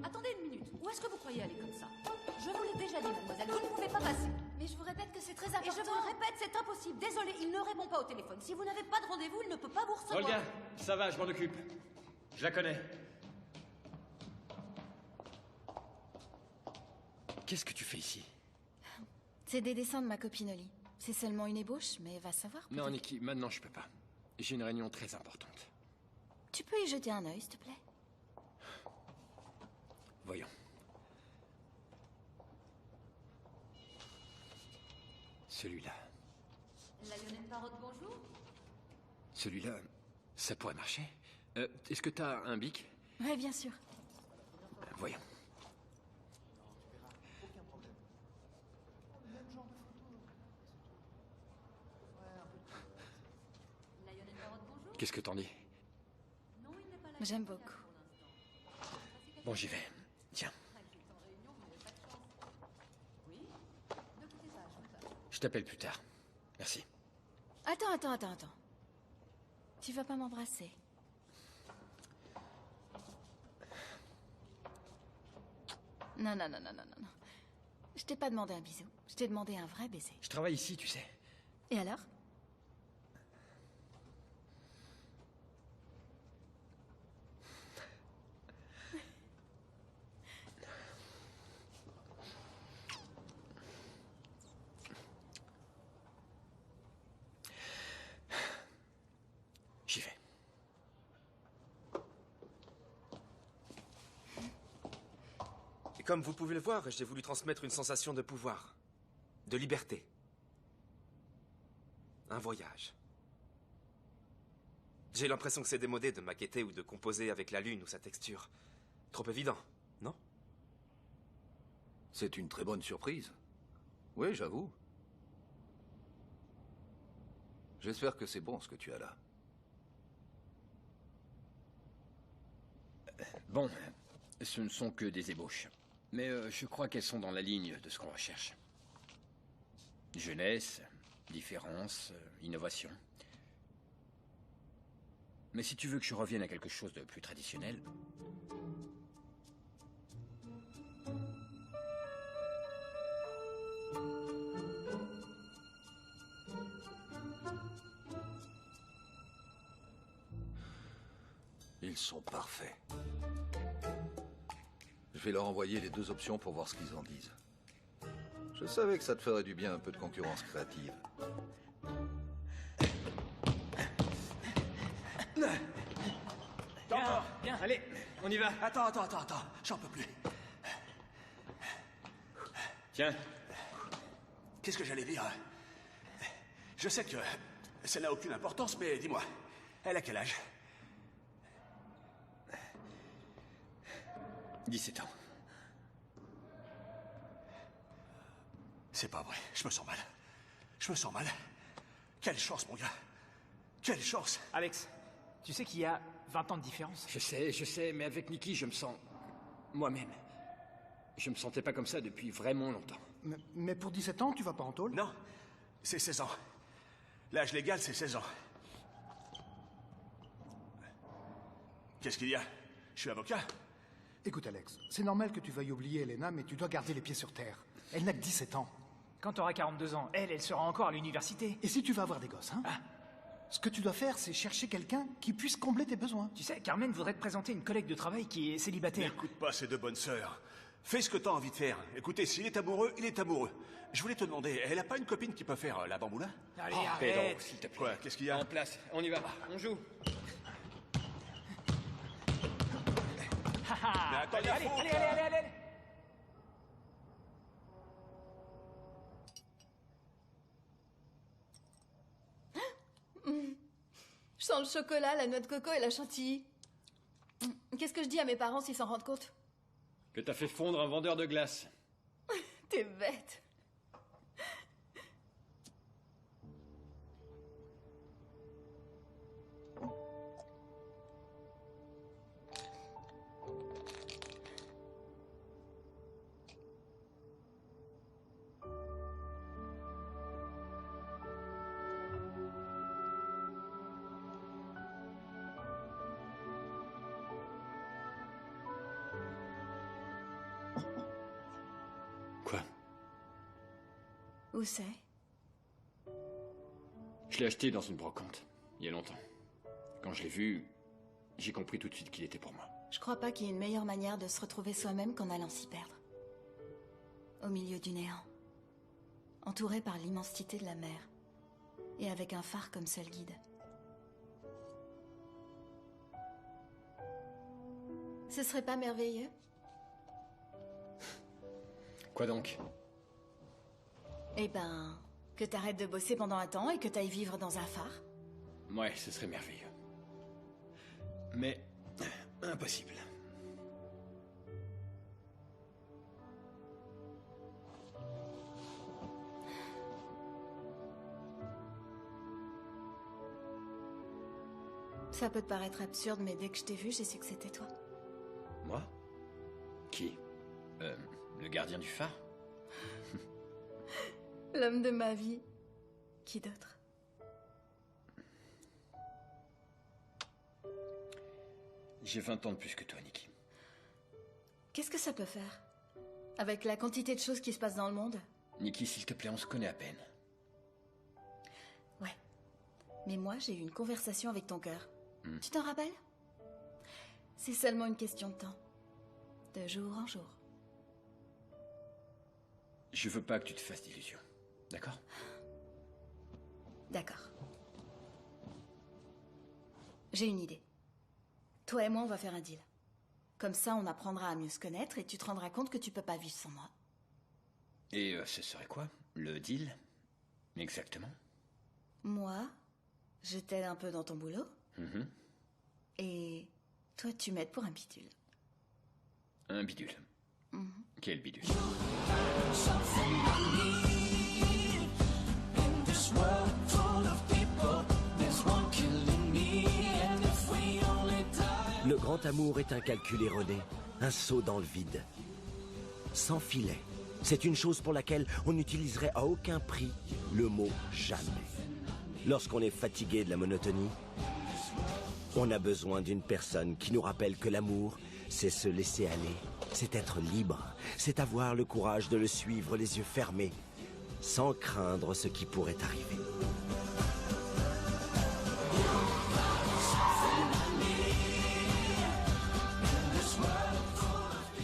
Attendez une minute. Où est-ce que vous croyez aller comme ça? Je vous l'ai déjà dit, mademoiselle, vous ne pouvez pas passer. Mais je vous répète que c'est très important. Et je vous le répète, c'est impossible. Désolé, il ne répond pas au téléphone. Si vous n'avez pas de rendez-vous, il ne peut pas vous recevoir. Olga, ça va, je m'en occupe. Je la connais. Qu'est-ce que tu fais ici? C'est des dessins de ma copine Oli. C'est seulement une ébauche, mais va savoir. Non, Nikki, maintenant je peux pas. J'ai une réunion très importante. Tu peux y jeter un œil, s'il te plaît? Voyons. Celui-là. La Lionel Parotte, bonjour. Celui-là, ça pourrait marcher. Est-ce que t'as un bic? Oui, bien sûr. Voyons. Qu'est-ce que t'en dis? J'aime beaucoup. Bon, j'y vais. Tiens. Je t'appelle plus tard. Merci. Attends. Tu vas pas m'embrasser? Non. Je t'ai pas demandé un bisou. Je t'ai demandé un vrai baiser. Je travaille ici, tu sais. Et alors? J'y vais. Et comme vous pouvez le voir, j'ai voulu transmettre une sensation de pouvoir, de liberté. Un voyage. J'ai l'impression que c'est démodé de maqueter ou de composer avec la lune ou sa texture. Trop évident, non? C'est une très bonne surprise. Oui, j'avoue. J'espère que c'est bon ce que tu as là. Bon, ce ne sont que des ébauches. Mais je crois qu'elles sont dans la ligne de ce qu'on recherche. Jeunesse, différence, innovation. Mais si tu veux que je revienne à quelque chose de plus traditionnel... Ils sont parfaits. Je vais leur envoyer les deux options pour voir ce qu'ils en disent. Je savais que ça te ferait du bien un peu de concurrence créative. Bien, allez, on y va. Attends, j'en peux plus. Tiens. Qu'est-ce que j'allais dire? Je sais que ça n'a aucune importance, mais dis-moi, elle a quel âge? 17 ans. C'est pas vrai, je me sens mal. Je me sens mal. Quelle chance, mon gars. Quelle chance. Alex, tu sais qu'il y a 20 ans de différence? Je sais, mais avec Nikki, je me sens... moi-même. Je me sentais pas comme ça depuis vraiment longtemps. Mais pour 17 ans, tu vas pas en tôle? Non, c'est 16 ans. L'âge légal, c'est 16 ans. Qu'est-ce qu'il y a? Je suis avocat. Écoute, Alex, c'est normal que tu veuilles oublier Elena, mais tu dois garder les pieds sur terre. Elle n'a que 17 ans. Quand t'auras 42 ans, elle sera encore à l'université. Et si tu vas avoir des gosses, hein? Ce que tu dois faire, c'est chercher quelqu'un qui puisse combler tes besoins. Tu sais, Carmen voudrait te présenter une collègue de travail qui est célibataire. N'écoute pas ces deux bonnes sœurs. Fais ce que t'as envie de faire. Écoutez, s'il est amoureux, il est amoureux. Je voulais te demander, elle a pas une copine qui peut faire la bamboula? Allez, Pedro, arrête. s'il te plaît. Quoi? Qu'est-ce qu'il y a? En place, on y va, on joue. Ah, attends, allez, la allez, faute, allez, là. allez, allez, allez. Je sens le chocolat, la noix de coco et la chantilly. Qu'est-ce que je dis à mes parents s'ils s'en rendent compte? Que t'as fait fondre un vendeur de glace. T'es bête. Quoi? Où c'est? Je l'ai acheté dans une brocante, il y a longtemps. Quand je l'ai vu, j'ai compris tout de suite qu'il était pour moi. Je crois pas qu'il y ait une meilleure manière de se retrouver soi-même qu'en allant s'y perdre. Au milieu du néant. Entouré par l'immensité de la mer. Et avec un phare comme seul guide. Ce serait pas merveilleux? Quoi donc? Eh ben, que t'arrêtes de bosser pendant un temps et que t'ailles vivre dans un phare. Ouais, ce serait merveilleux. Mais impossible. Ça peut te paraître absurde, mais dès que je t'ai vu, j'ai su que c'était toi. Moi? Qui? Le gardien du phare? L'homme de ma vie. Qui d'autre? J'ai 20 ans de plus que toi, Nikki. Qu'est-ce que ça peut faire? Avec la quantité de choses qui se passent dans le monde? Nikki, s'il te plaît, on se connaît à peine. Ouais. Mais moi, j'ai eu une conversation avec ton cœur. Hmm. Tu t'en rappelles? C'est seulement une question de temps. De jour en jour. Je veux pas que tu te fasses d'illusions. D'accord? D'accord. J'ai une idée. Toi et moi, on va faire un deal. Comme ça, on apprendra à mieux se connaître et tu te rendras compte que tu peux pas vivre sans moi. Et ce serait quoi? Le deal? Exactement. Moi, je t'aide un peu dans ton boulot. Mhm. Et toi, tu m'aides pour un bidule. Un bidule. Mhm. Quel bidule? Le grand amour est un calcul erroné, un saut dans le vide. Sans filet, c'est une chose pour laquelle on n'utiliserait à aucun prix le mot jamais. Lorsqu'on est fatigué de la monotonie, on a besoin d'une personne qui nous rappelle que l'amour, c'est se laisser aller, c'est être libre, c'est avoir le courage de le suivre les yeux fermés, sans craindre ce qui pourrait arriver.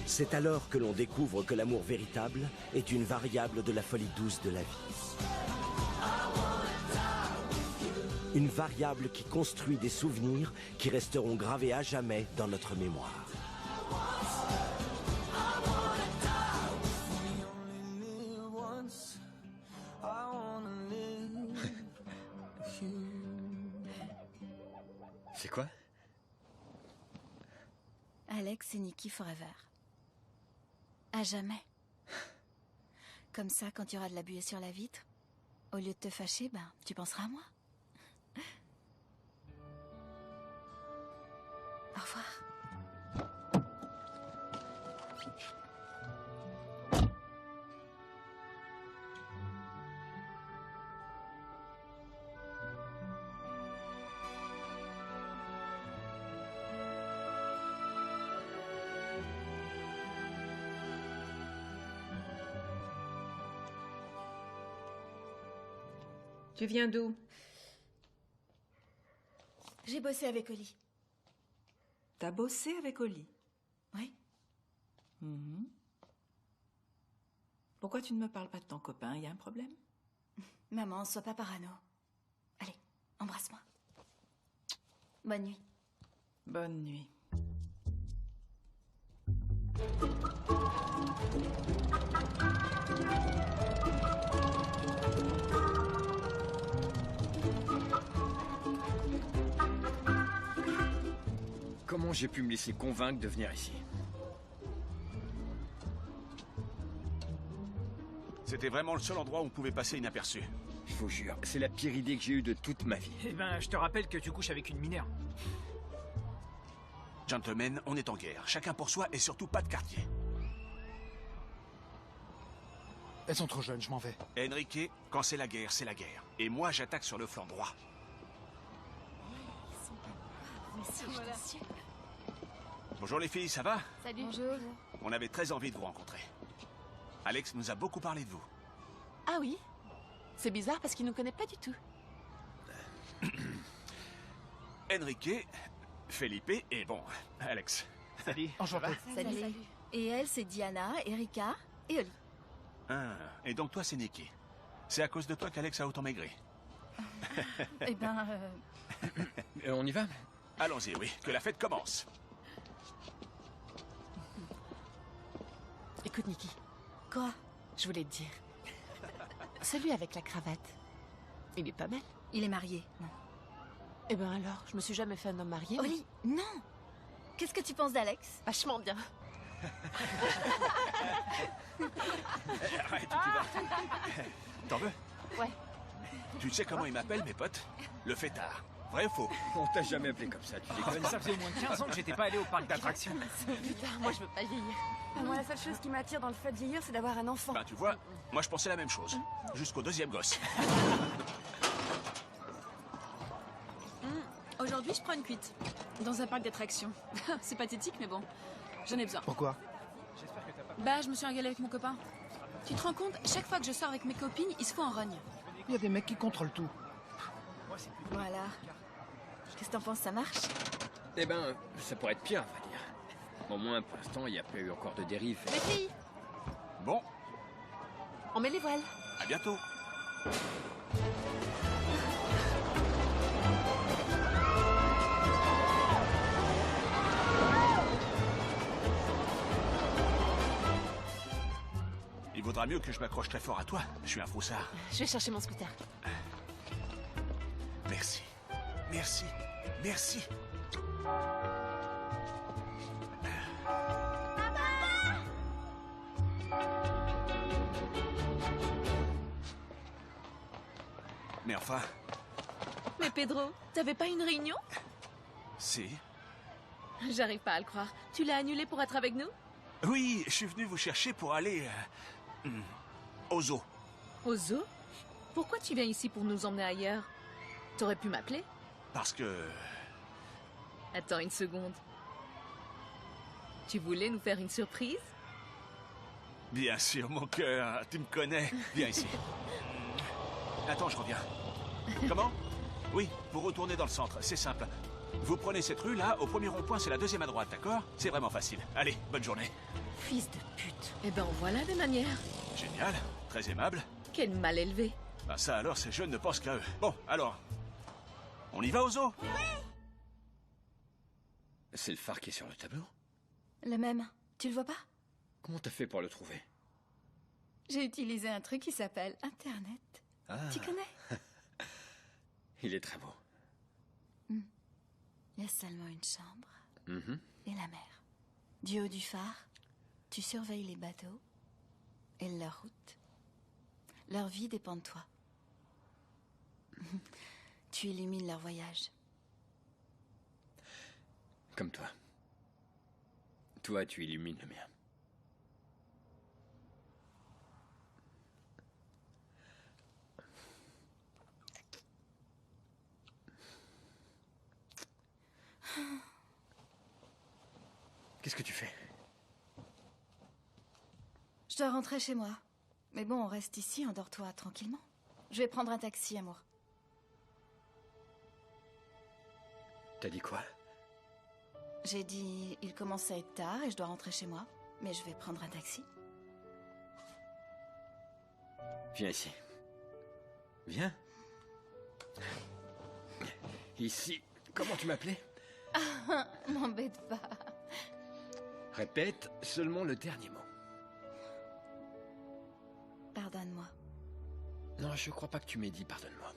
C'est alors que l'on découvre que l'amour véritable est une variable de la folie douce de la vie. Une variable qui construit des souvenirs qui resteront gravés à jamais dans notre mémoire. C'est quoi? Alex et Nikki Forever. À jamais. Comme ça, quand il y aura de la buée sur la vitre, au lieu de te fâcher, ben, tu penseras à moi. Au revoir. Tu viens d'où? J'ai bossé avec Oli. T'as bossé avec Oli? Oui. Mhm. Pourquoi tu ne me parles pas de ton copain? Il y a un problème? Maman, sois pas parano. Allez, embrasse-moi. Bonne nuit. Bonne nuit. Comment j'ai pu me laisser convaincre de venir ici? C'était vraiment le seul endroit où on pouvait passer inaperçu. Je vous jure, c'est la pire idée que j'ai eue de toute ma vie. Eh ben, je te rappelle que tu couches avec une mineure. Gentlemen, on est en guerre. Chacun pour soi et surtout pas de quartier. Elles sont trop jeunes, je m'en vais. Enrique, quand c'est la guerre, c'est la guerre. Et moi, j'attaque sur le flanc droit. Bonjour les filles, ça va? Salut. Bonjour. On avait très envie de vous rencontrer. Alex nous a beaucoup parlé de vous. Ah oui? C'est bizarre parce qu'il nous connaît pas du tout. Enrique, Felipe et bon, Alex. Salut. Enchanté. Salut. Et elle, c'est Diana, Erika et Oli. Ah, et donc toi, c'est Nikki. C'est à cause de toi qu'Alex a autant maigri. Eh ben... On y va? Allons-y, oui, que la fête commence. Écoute, Nikki. Quoi? Je voulais te dire. Celui avec la cravate, il est pas mal. Il est marié, non? Eh ben alors, je me suis jamais fait un homme marié. Oli, non! Qu'est-ce que tu penses d'Alex? Vachement bien. Arrête, tu vas. T'en veux? Ouais. Tu sais comment il m'appelle, mes potes? Le fêtard. Vrai ou faux? On t'a jamais appelé comme ça, tu déconnes. Ça faisait au moins 15 ans que j'étais pas allé au parc d'attractions. Putain, moi je veux pas vieillir. Moi, la seule chose qui m'attire dans le fait de vieillir, c'est d'avoir un enfant. Ben, tu vois, moi je pensais la même chose. Jusqu'au deuxième gosse. Aujourd'hui, je prends une cuite. Dans un parc d'attractions. C'est pathétique, mais bon. J'en ai besoin. Pourquoi? Bah, je me suis engueulée avec mon copain. Tu te rends compte, chaque fois que je sors avec mes copines, il se fout en rogne. Il y a des mecs qui contrôlent tout. Voilà. Qu'est-ce que t'en penses, ça marche? Eh ben, ça pourrait être pire, on va dire. Au moins, pour l'instant, il n'y a pas eu encore de dérive. Les filles, Bon, on met les voiles. à bientôt. Il vaudra mieux que je m'accroche très fort à toi. Je suis un froussard. Je vais chercher mon scooter. Merci. Merci. Merci. Mais enfin, Mais Pedro, t'avais pas une réunion? si. J'arrive pas à le croire. Tu l'as annulé pour être avec nous? Oui, je suis venu vous chercher pour aller au zoo. Au zoo? Pourquoi tu viens ici pour nous emmener ailleurs? T'aurais pu m'appeler? Parce que... Attends une seconde. Tu voulais nous faire une surprise? Bien sûr, mon cœur, tu me connais. Viens ici. Attends, je reviens. Comment? Oui, vous retournez dans le centre, c'est simple. Vous prenez cette rue là, au premier rond-point, c'est la deuxième à droite, d'accord? C'est vraiment facile. Allez, bonne journée. Fils de pute. Eh ben voilà des manières. Génial, très aimable. Quel mal élevé. Ah ça alors, ces jeunes ne pensent qu'à eux. Bon, alors, on y va au zoo? C'est le phare qui est sur le tableau? Le même. Tu le vois pas? Comment t'as fait pour le trouver? J'ai utilisé un truc qui s'appelle Internet. Ah. Tu connais? Il est très beau. Il y a seulement une chambre Mhm. et la mer. Du haut du phare, tu surveilles les bateaux et leur route. Leur vie dépend de toi. Tu illumines leur voyage. Comme toi. Toi, tu illumines le mien. Qu'est-ce que tu fais? Je dois rentrer chez moi. Mais bon, on reste ici, endors-toi tranquillement. Je vais prendre un taxi, amour. T'as dit quoi? J'ai dit, il commence à être tard et je dois rentrer chez moi. Mais je vais prendre un taxi. Viens ici. Viens. Ici. Comment tu m'appelais? Ah, m'embête pas. Répète seulement le dernier mot. Pardonne-moi. Non, je crois pas que tu m'aies dit pardonne-moi.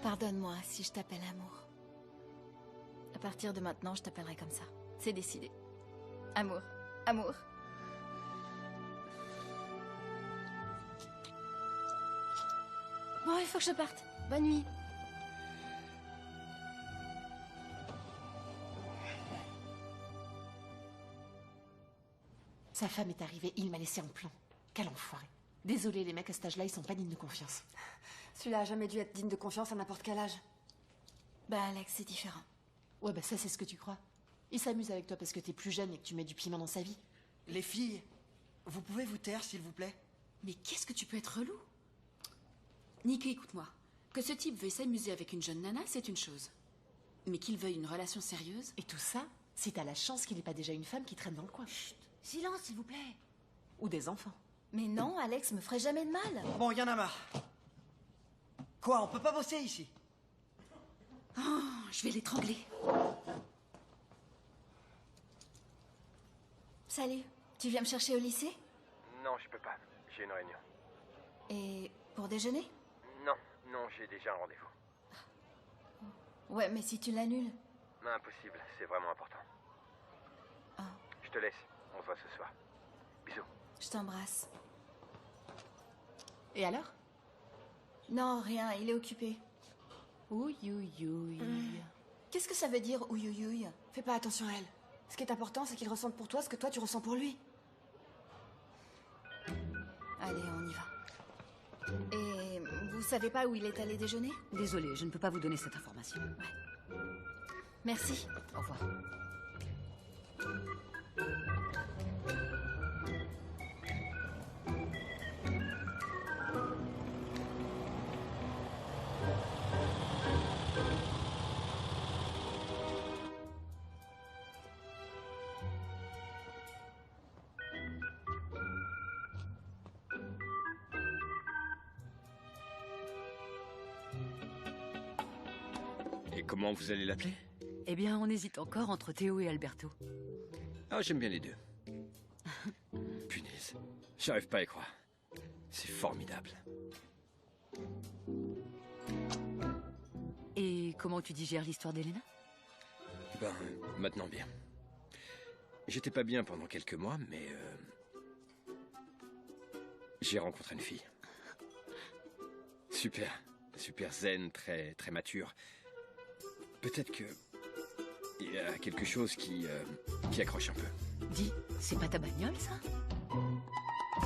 Pardonne-moi si je t'appelle amour. À partir de maintenant, je t'appellerai comme ça. C'est décidé. Amour. Amour. Bon, il faut que je parte. Bonne nuit. Sa femme est arrivée, il m'a laissé en plan. Quel enfoiré. Désolé, les mecs à cet âge-là, ils sont pas dignes de confiance. Celui-là a jamais dû être digne de confiance à n'importe quel âge. Bah, Alex, c'est différent. Ouais, bah ça, c'est ce que tu crois. Il s'amuse avec toi parce que t'es plus jeune et que tu mets du piment dans sa vie. Les filles, vous pouvez vous taire, s'il vous plaît? Mais qu'est-ce que tu peux être relou? Nicky, écoute-moi. Que ce type veuille s'amuser avec une jeune nana, c'est une chose. Mais qu'il veuille une relation sérieuse... Et tout ça, si t'as la chance qu'il n'ait pas déjà une femme qui traîne dans le coin. Chut, silence, s'il vous plaît. Ou des enfants. Mais non, Alex me ferait jamais de mal. Bon, y en a marre. Quoi, on peut pas bosser ici? Oh, je vais l'étrangler. Salut, tu viens me chercher au lycée? Non, je peux pas. J'ai une réunion. Et pour déjeuner? Non, j'ai déjà un rendez-vous. Ouais, mais si tu l'annules... Impossible, c'est vraiment important. Oh. Je te laisse, on se voit ce soir. Bisous. Je t'embrasse. Et alors? Non, rien, il est occupé. Ouïouïouï. Qu'est-ce que ça veut dire, ouïouïouï? Fais pas attention à elle. Ce qui est important, c'est qu'il ressente pour toi ce que toi tu ressens pour lui. Allez, on y va. Et vous savez pas où il est allé déjeuner? Désolée, je ne peux pas vous donner cette information. Ouais. Merci. Au revoir. Et comment vous allez l'appeler? Eh bien, on hésite encore entre Théo et Alberto. Ah, j'aime bien les deux. Punaise, j'arrive pas à y croire. C'est formidable. Et comment tu digères l'histoire d'Elena? Ben, maintenant bien. J'étais pas bien pendant quelques mois, mais... j'ai rencontré une fille. Super zen, très mature. Peut-être que... il y a quelque chose qui accroche un peu. Dis, c'est pas ta bagnole, ça?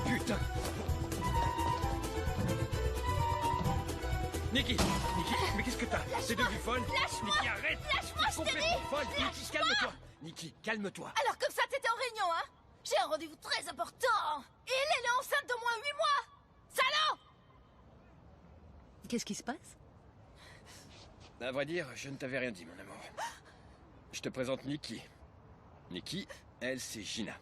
Putain! Nicky, mais qu'est-ce que t'as? T'es devenue folle? Lâche-moi! Nicky, arrête! Lâche-moi, je t'ai dit! Complètement folle! Nicky, calme-toi! Nicky, calme-toi! Alors comme ça, t'étais en réunion, hein? J'ai un rendez-vous très important! Et elle est enceinte d'au moins 8 mois! Salaud! Qu'est-ce qui se passe? À vrai dire, je ne t'avais rien dit, mon amour. Je te présente Nicky. Nicky, elle, c'est Gina.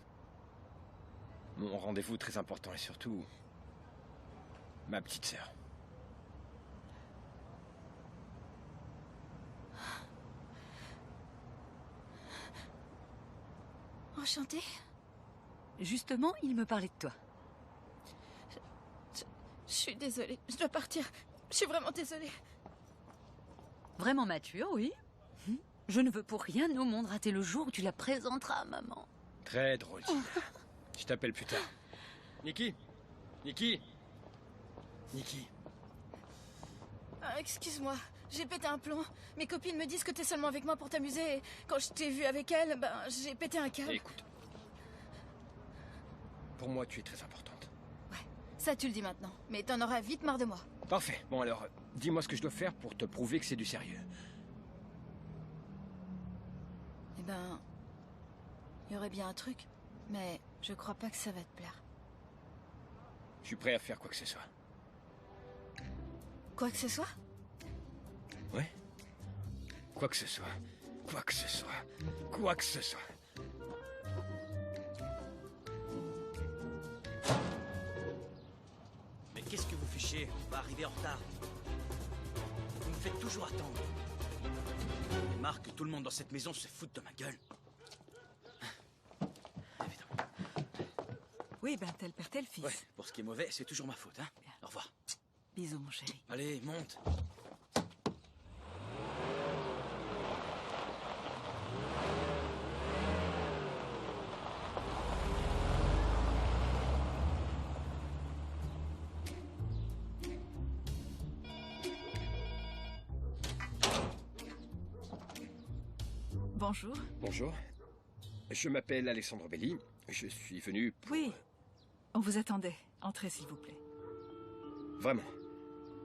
Mon rendez-vous très important et surtout... ma petite sœur. Enchantée. Justement, il me parlait de toi. Je suis désolée, je dois partir. Je suis vraiment désolée. Vraiment mature, oui. Je ne veux pour rien au monde rater le jour où tu la présenteras à maman. Très drôle, Gina. Je t'appelle plus tard. Nicky! Nicky! Nicky. Excuse-moi, j'ai pété un plomb. Mes copines me disent que t'es seulement avec moi pour t'amuser. Et quand je t'ai vue avec elle, ben, j'ai pété un câble. Écoute. Pour moi, tu es très importante. Ouais, ça tu le dis maintenant. Mais t'en auras vite marre de moi. Parfait. Bon alors, dis-moi ce que je dois faire pour te prouver que c'est du sérieux. Eh ben... il y aurait bien un truc. Mais je crois pas que ça va te plaire. Je suis prêt à faire quoi que ce soit. Quoi que ce soit? Ouais. Quoi que ce soit. Quoi que ce soit. Quoi que ce soit. Mais qu'est-ce que vous faites chier? On va arriver en retard. Vous me faites toujours attendre. Marc, tout le monde dans cette maison se fout de ma gueule. Oui, ben tel père, tel fils. Ouais, pour ce qui est mauvais, c'est toujours ma faute, hein. Au revoir. Bisous, mon chéri. Allez, monte. Bonjour. Bonjour. Je m'appelle Alessandro Belli. Je suis venu pour... Oui, on vous attendait. Entrez, s'il vous plaît. Vraiment.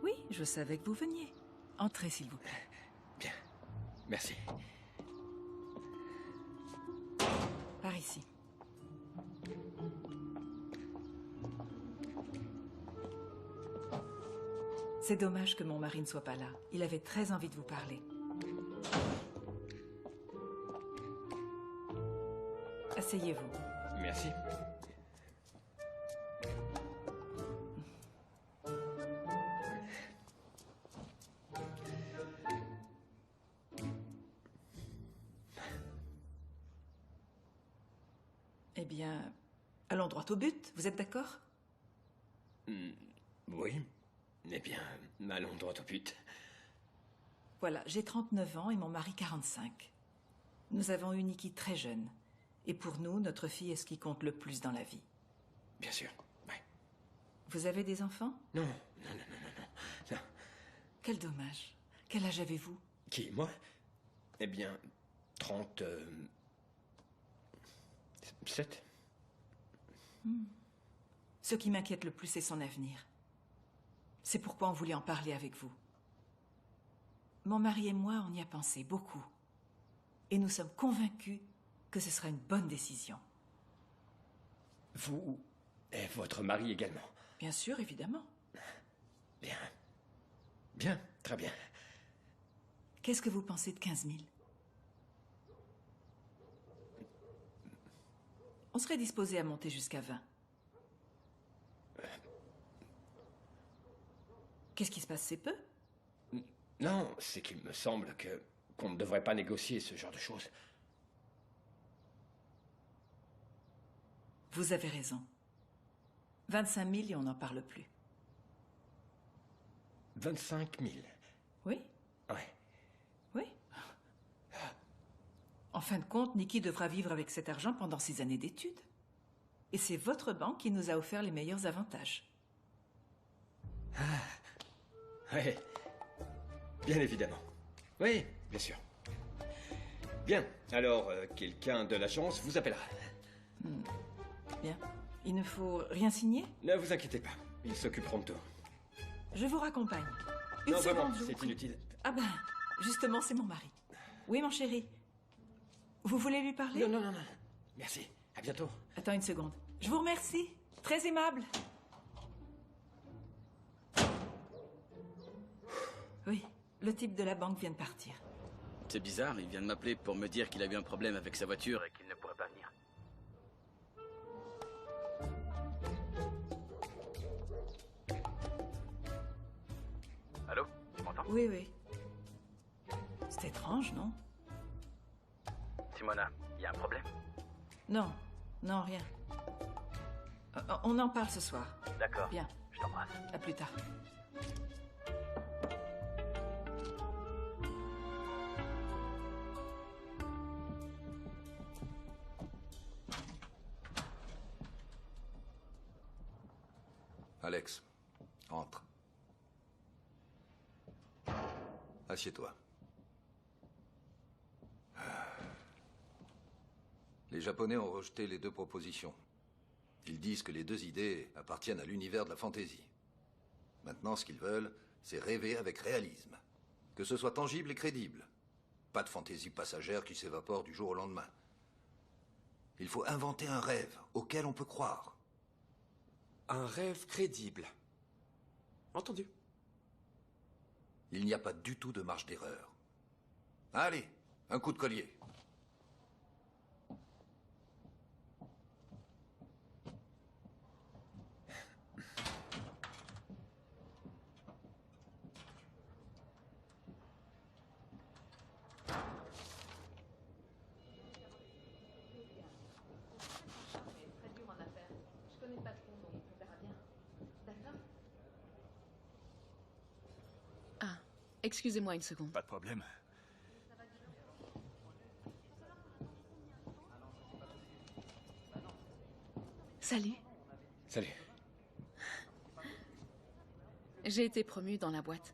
Oui, je savais que vous veniez. Entrez, s'il vous plaît. Bien. Merci. Par ici. C'est dommage que mon mari ne soit pas là. Il avait très envie de vous parler. Asseyez-vous. Merci. Eh bien, allons droit au but. Vous êtes d'accord? Oui. Eh bien, allons droit au but. Voilà, j'ai 39 ans et mon mari 45. Nous avons eu Nikki très jeune. Et pour nous, notre fille est ce qui compte le plus dans la vie. Bien sûr, oui. Vous avez des enfants? Non. Quel dommage. Quel âge avez-vous? Qui, moi? Eh bien, 37. Ce qui m'inquiète le plus, c'est son avenir. C'est pourquoi on voulait en parler avec vous. Mon mari et moi, on y a pensé beaucoup. Et nous sommes convaincus que ce sera une bonne décision. Vous et votre mari également? Bien sûr, évidemment. Bien. Bien, très bien. Qu'est-ce que vous pensez de 15 000? On serait disposé à monter jusqu'à 20. Qu'est-ce qui se passe, c'est peu? Non, c'est qu'il me semble qu'on ne devrait pas négocier ce genre de choses. Vous avez raison. 25 000 et on n'en parle plus. 25 000? Oui. Ouais. Oui. En fin de compte, Nikki devra vivre avec cet argent pendant 6 années d'études. Et c'est votre banque qui nous a offert les meilleurs avantages. Oui. Bien évidemment. Oui, bien sûr. Bien. Alors, quelqu'un de l'agence vous appellera. Bien. Il ne faut rien signer? Ne vous inquiétez pas. Ils s'occuperont de tout. Je vous raccompagne. Une Non, seconde, vraiment, je vous c'est prie. inutile. Ah ben, justement, c'est mon mari. Oui, mon chéri. Vous voulez lui parler? Non. Merci. À bientôt. Attends une seconde. Je vous remercie. Très aimable. Oui, le type de la banque vient de partir. C'est bizarre, il vient de m'appeler pour me dire qu'il a eu un problème avec sa voiture et qu'il ne pourrait pas venir. Allô? Tu m'entends? Oui. C'est étrange, non? Simona, il y a un problème? Non, rien. On en parle ce soir. D'accord. Bien. Je t'embrasse. À plus tard. Alex, entre. Assieds-toi. Les Japonais ont rejeté les 2 propositions. Ils disent que les 2 idées appartiennent à l'univers de la fantaisie. Maintenant, ce qu'ils veulent, c'est rêver avec réalisme. Que ce soit tangible et crédible. Pas de fantaisie passagère qui s'évapore du jour au lendemain. Il faut inventer un rêve auquel on peut croire. Un rêve crédible. Entendu. Il n'y a pas du tout de marge d'erreur. Allez, un coup de collier. Excusez-moi une seconde. Pas de problème. Salut. Salut. J'ai été promue dans la boîte.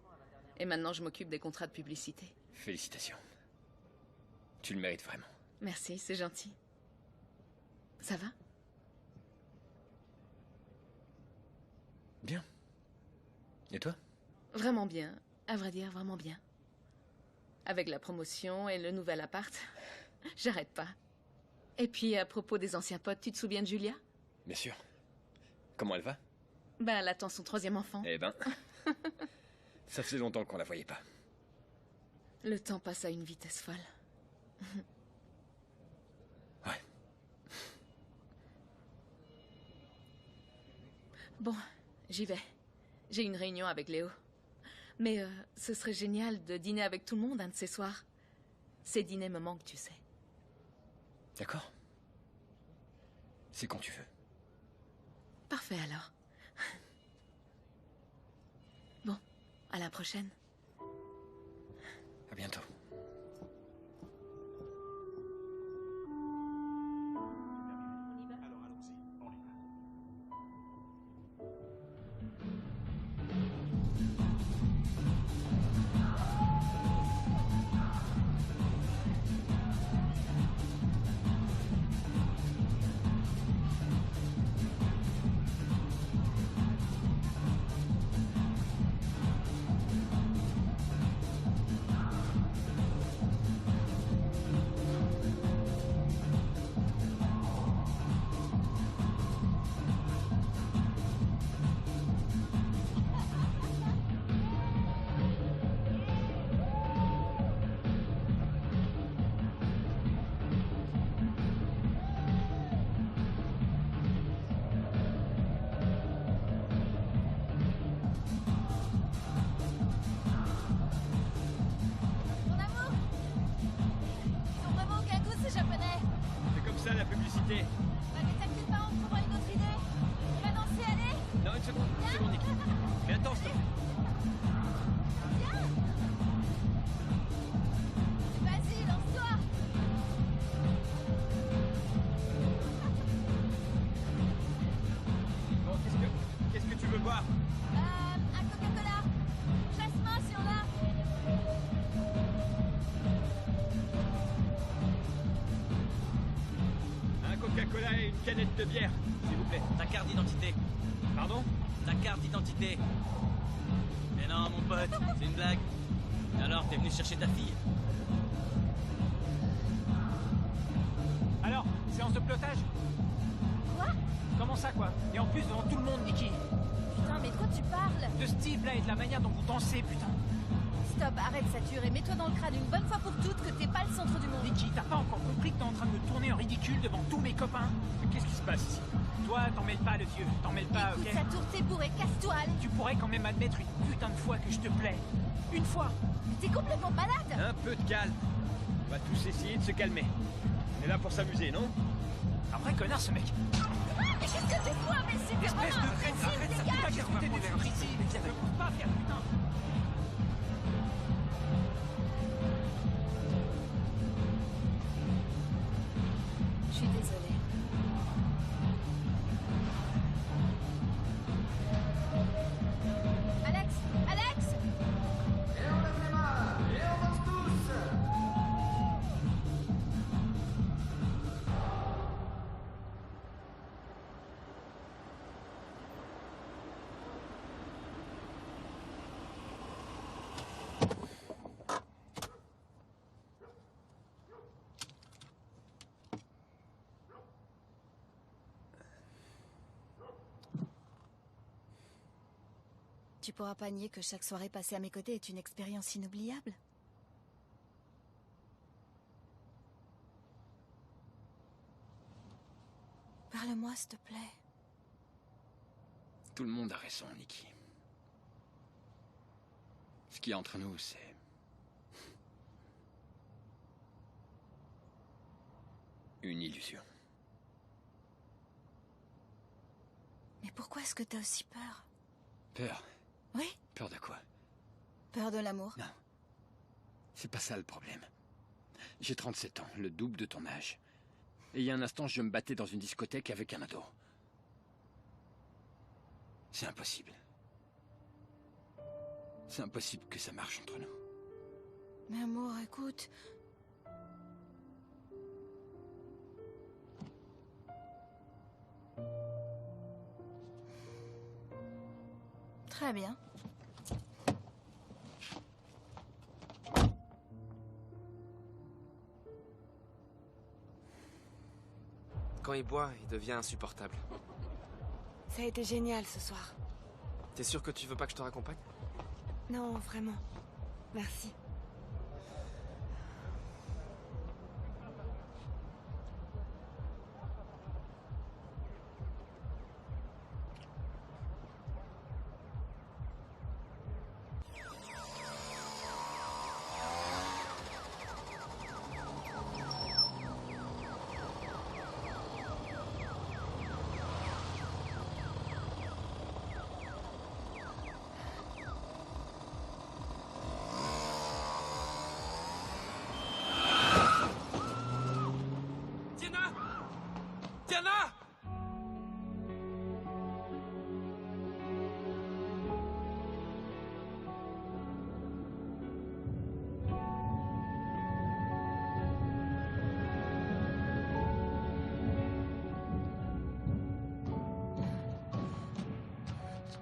Et maintenant, je m'occupe des contrats de publicité. Félicitations. Tu le mérites vraiment. Merci, c'est gentil. Ça va? Bien. Et toi? Vraiment bien. À vrai dire, vraiment bien. Avec la promotion et le nouvel appart, j'arrête pas. Et puis, à propos des anciens potes, tu te souviens de Julia? Bien sûr. Comment elle va? Ben, elle attend son 3e enfant. Eh ben... ça faisait longtemps qu'on la voyait pas. Le temps passe à une vitesse folle. Ouais. Bon, j'y vais. J'ai une réunion avec Léo. Mais ce serait génial de dîner avec tout le monde un de ces soirs. Ces dîners me manquent, tu sais. D'accord. C'est quand tu veux. Parfait alors. Bon, à la prochaine. À bientôt. Mon amour! Ils ont vraiment aucun goût, ces japonais! C'est comme ça la publicité. Bah, ne t'inquiète pas, on trouvera une autre idée! On va danser, allez! Non, une seconde, Niki. Mais attends, stop. Viens! Vas-y, lance-toi! Bon, qu'est-ce que tu veux boire? Un Coca-Cola! Jasmin, si on a! Un Coca-Cola et une canette de bière, s'il vous plaît. Ta carte d'identité. Pardon? Ta carte d'identité. Mais non, mon pote, c'est une blague. Alors, t'es venu chercher ta fille? Alors, séance de pilotage? Quoi? Comment ça, quoi? Et en plus, devant tout le monde, Nikki. Putain, mais de quoi tu parles? De ce type-là et de la manière dont vous dansez, putain. Stop, arrête Satur et mets-toi dans le crâne une bonne fois pour toutes que t'es pas le centre du monde. Nikki, t'as pas encore compris que t'es en train de me tourner en ridicule devant tous mes copains? Mais qu'est-ce qui se passe ici? Toi, t'en mêles pas, le vieux. T'en mêles pas, Écoute, ok? Satur, t'es bourré, casse-toi, allez. Tu pourrais quand même admettre une putain de fois que je te plais. Une fois. Mais t'es complètement malade. Un peu de calme. On va tous essayer de se calmer. On est là pour s'amuser, non? Un vrai connard, ce mec. Mais qu'est-ce que tu fous, imbécile? T'es Espèce vraiment de crête, imbécile, arrête, ça dégage. peut pas garder des esprits ici. Ça ne coûte pas faire, putain. Je suis désolée. Alex! Alex! Tu pourras pas nier que chaque soirée passée à mes côtés est une expérience inoubliable. Parle-moi, s'il te plaît. Tout le monde a raison, Nikki. Ce qu'il y a entre nous, c'est... une illusion. Mais pourquoi est-ce que t'as aussi peur? Peur? Oui? Peur de quoi? Peur de l'amour? Non. C'est pas ça le problème. J'ai 37 ans, le double de ton âge. Et il y a un instant, je me battais dans une discothèque avec un ado. C'est impossible. C'est impossible que ça marche entre nous. Mais amour, écoute. Très bien. Quand il boit, il devient insupportable. Ça a été génial ce soir. T'es sûr que tu veux pas que je te raccompagne? Non, vraiment. Merci. Diana!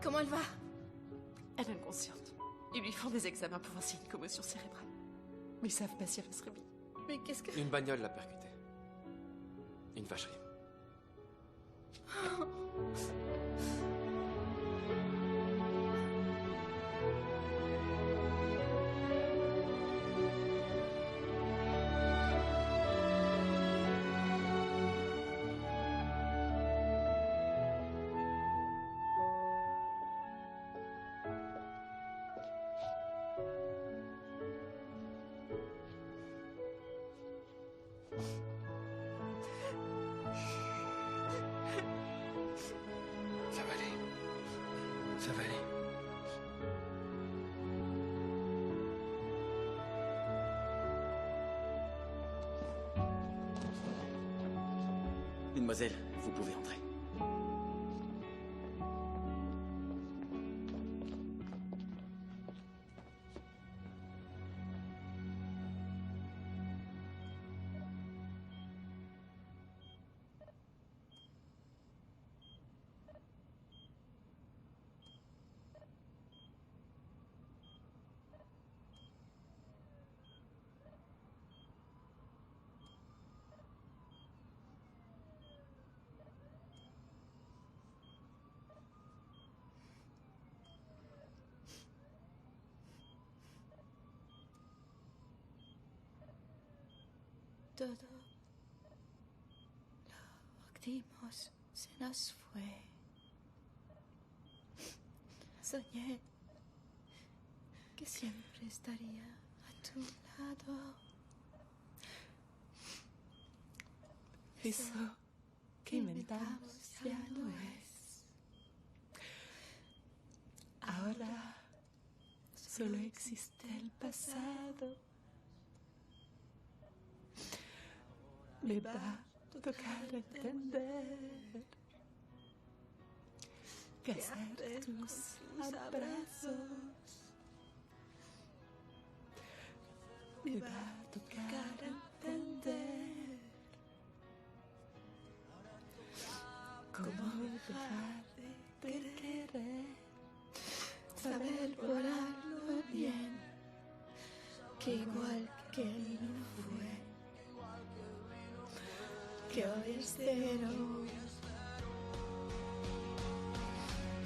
Comment elle va? Elle est inconsciente. Ils lui font des examens pour voir s'il y a une commotion cérébrale. Mais ils savent pas si elle va se réveiller. Mais qu'est-ce que... Une bagnole l'a percutée. Une vacherie. Ça va aller. Ça va aller. Mademoiselle, vous pouvez entrer. Todo lo que dimos se nos fue. Soñé que siempre estaría a tu lado. Eso que inventamos ya no es. Ahora solo existe el pasado. Me va a tocar entender que hacer tus abrazos. Me va a tocar entender cómo dejar de querer. Saber volarlo bien, que igual que él no fue, que hoy es cero.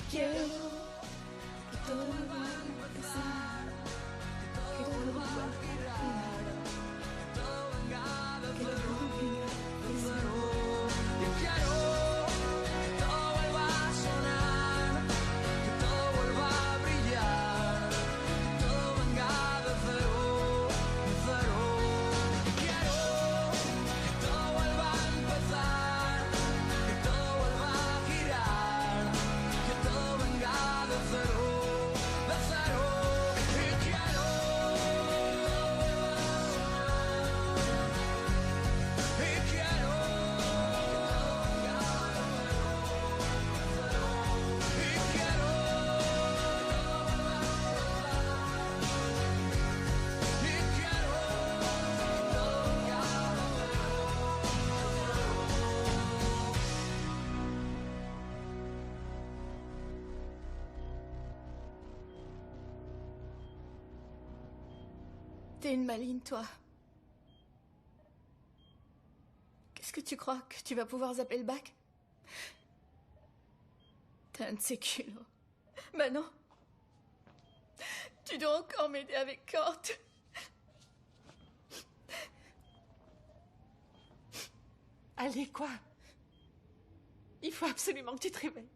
Quiero que todo va a empezar, que todo va a girar, que todo venga de cero. Yo quiero que todo vuelva a sonar, que todo vuelva a brillar, que todo venga de cero, de cero. Quiero que todo vuelva a empezar, que todo vuelva a girar, que todo venga de cero, T'es une maligne, toi. Qu'est-ce que tu crois? Que tu vas pouvoir zapper le bac? T'es un de ces culots. Bah non. Tu dois encore m'aider avec Kort. Allez, quoi? Il faut absolument que tu te réveilles.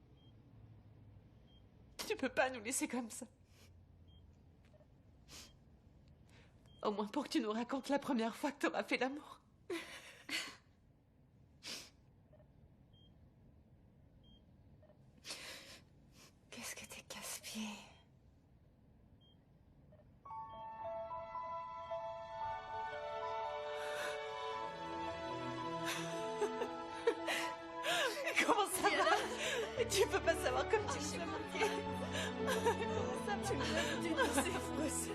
Tu peux pas nous laisser comme ça. Au moins pour que tu nous racontes la première fois que t'auras fait l'amour. Qu'est-ce que t'es casse-pied. Comment ça va? Tu peux pas savoir comme tu me manqué. Comment ça? Tu me dis que c'est fausse.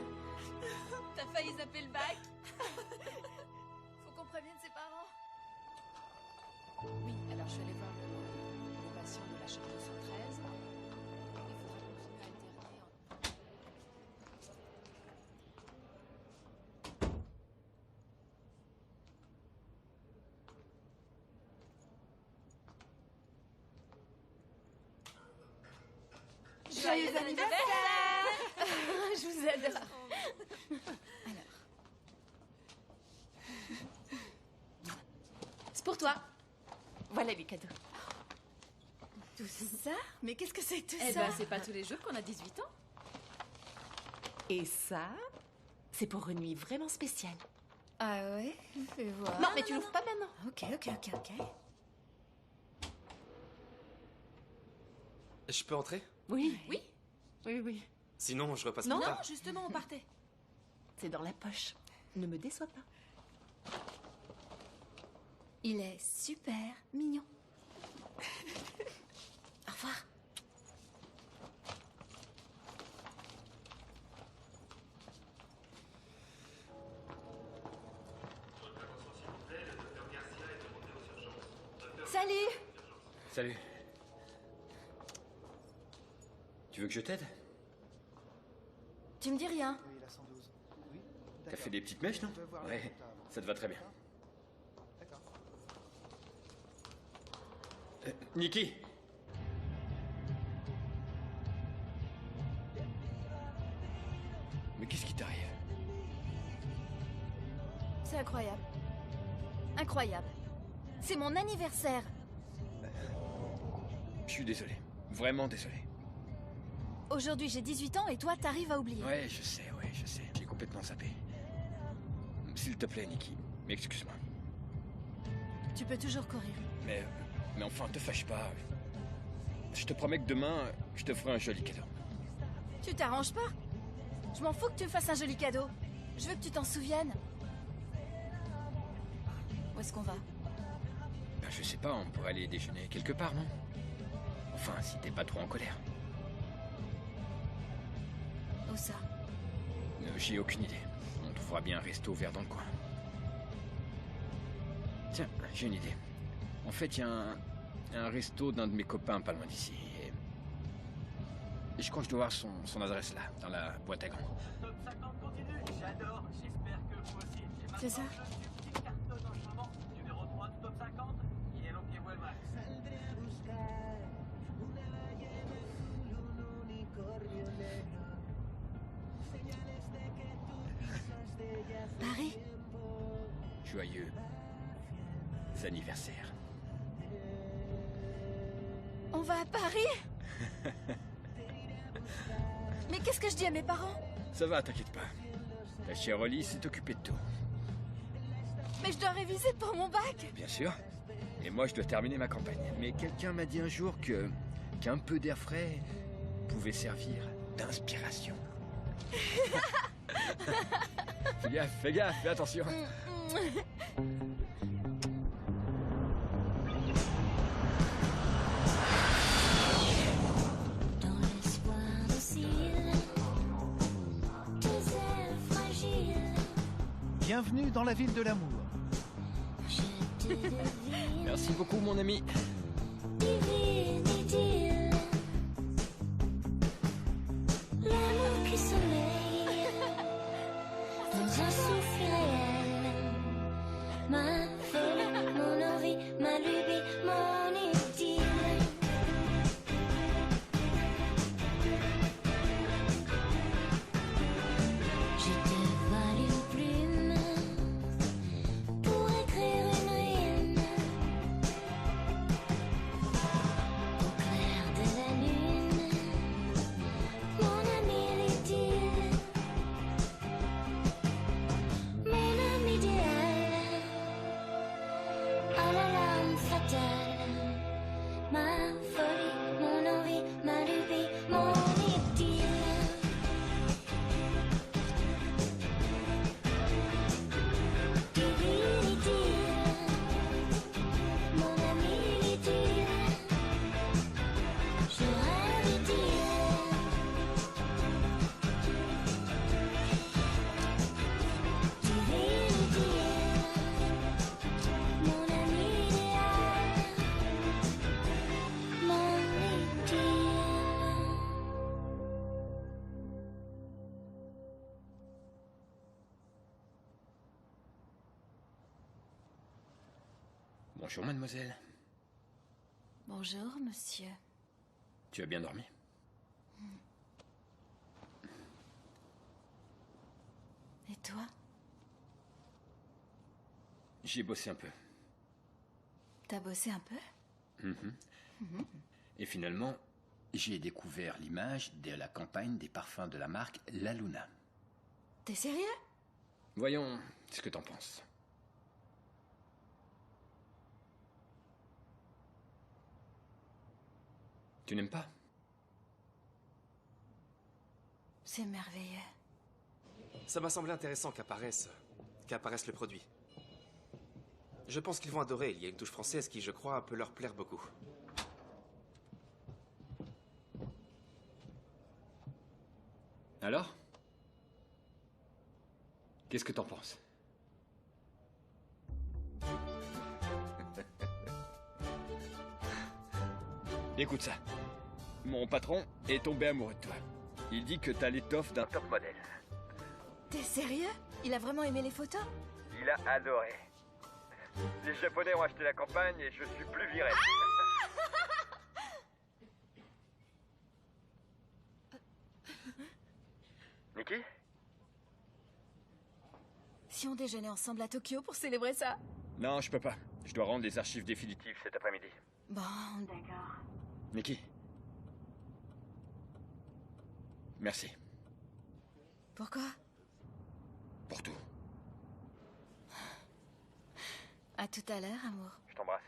T'as failli zapper le bac? Faut qu'on prévienne ses parents. Oui, alors je suis allée voir le patient de la chambre 213. Il faudra continuer à alterner en... Joyeux anniversaire! Je vous adore. C'est pour toi. Voilà les cadeaux. Tout ça? Mais qu'est-ce que c'est tout Eh ça? ben, c'est pas tous les jours qu'on a 18 ans. Et ça, c'est pour une nuit vraiment spéciale. Ah ouais? Fais voir. Non, mais tu l'ouvres pas maintenant. Ok. Je peux entrer? Oui. Oui. Oui. Sinon, je repasse Non, plus tard. justement, on partait. C'est dans la poche. Ne me déçois pas. Il est super mignon. Au revoir. Salut! Salut. Tu veux que je t'aide? Tu me dis rien? T'as fait des petites mèches, non? Ouais, ça te va très bien. Nikki! Mais qu'est-ce qui t'arrive? C'est incroyable. Incroyable. C'est mon anniversaire. Je suis désolé. Vraiment désolé. Aujourd'hui, j'ai 18 ans et toi, t'arrives à oublier. Ouais, je sais. J'ai complètement zappé. S'il te plaît, Nikki, excuse-moi. Tu peux toujours courir. Mais enfin, te fâche pas. Je te promets que demain, je te ferai un joli cadeau. Tu t'arranges pas? Je m'en fous que tu me fasses un joli cadeau. Je veux que tu t'en souviennes. Où est-ce qu'on va? Ben, je sais pas, on pourrait aller déjeuner quelque part, non? Enfin, si t'es pas trop en colère. Où ça? J'ai aucune idée. On trouvera bien un resto ouvert dans le coin. Tiens, j'ai une idée. En fait, il y a un resto d'un de mes copains pas loin d'ici. Et je crois que je dois voir son adresse là, dans la boîte à gants. Top 50 continue, j'adore, j'espère que vous aussi. C'est ça? Cartonne en ce moment, numéro 3 du top 50, Yellow qui vuelve. Paris? Joyeux anniversaire. On va à Paris? Mais qu'est-ce que je dis à mes parents? Ça va, t'inquiète pas. La chère Holly s'est occupée de tout. Mais je dois réviser pour mon bac. Bien sûr. Et moi, je dois terminer ma campagne. Mais quelqu'un m'a dit un jour qu'un peu d'air frais pouvait servir d'inspiration. Fais gaffe, fais attention. Bienvenue dans la ville de l'amour. Merci beaucoup, mon ami. L'amour qui sommeille dans un ma folie, mon envie, ma lubie, mon idylle. Je te vole une plume pour écrire une rime au clair de la lune, mon ami l'idylle, mon ami idéal, à la lame fatale, ma folie, mon envie, ma lubie, mon idylle. Mon ami l'idylle, je rêve idylle. Mon ami idéal, mon idylle. Bonjour, mademoiselle. Bonjour, monsieur. Tu as bien dormi? Et toi? J'ai bossé un peu. T'as bossé un peu? Et finalement, j'ai découvert l'image de la campagne des parfums de la marque La Luna. T'es sérieux? Voyons ce que t'en penses. Tu n'aimes pas? C'est merveilleux. Ça m'a semblé intéressant qu'apparaisse le produit. Je pense qu'ils vont adorer. Il y a une touche française qui, je crois, peut leur plaire beaucoup. Alors? Qu'est-ce que t'en penses? Écoute ça. Mon patron est tombé amoureux de toi. Il dit que t'as l'étoffe d'un top modèle. T'es sérieux? Il a vraiment aimé les photos? Il a adoré. Les Japonais ont acheté la campagne et je suis plus viré. Nikki? Si on déjeunait ensemble à Tokyo pour célébrer ça? Non, je peux pas. Je dois rendre les archives définitives cet après-midi. Bon, d'accord. Nikki? Merci. Pourquoi? Pour tout. À tout à l'heure, amour. Je t'embrasse.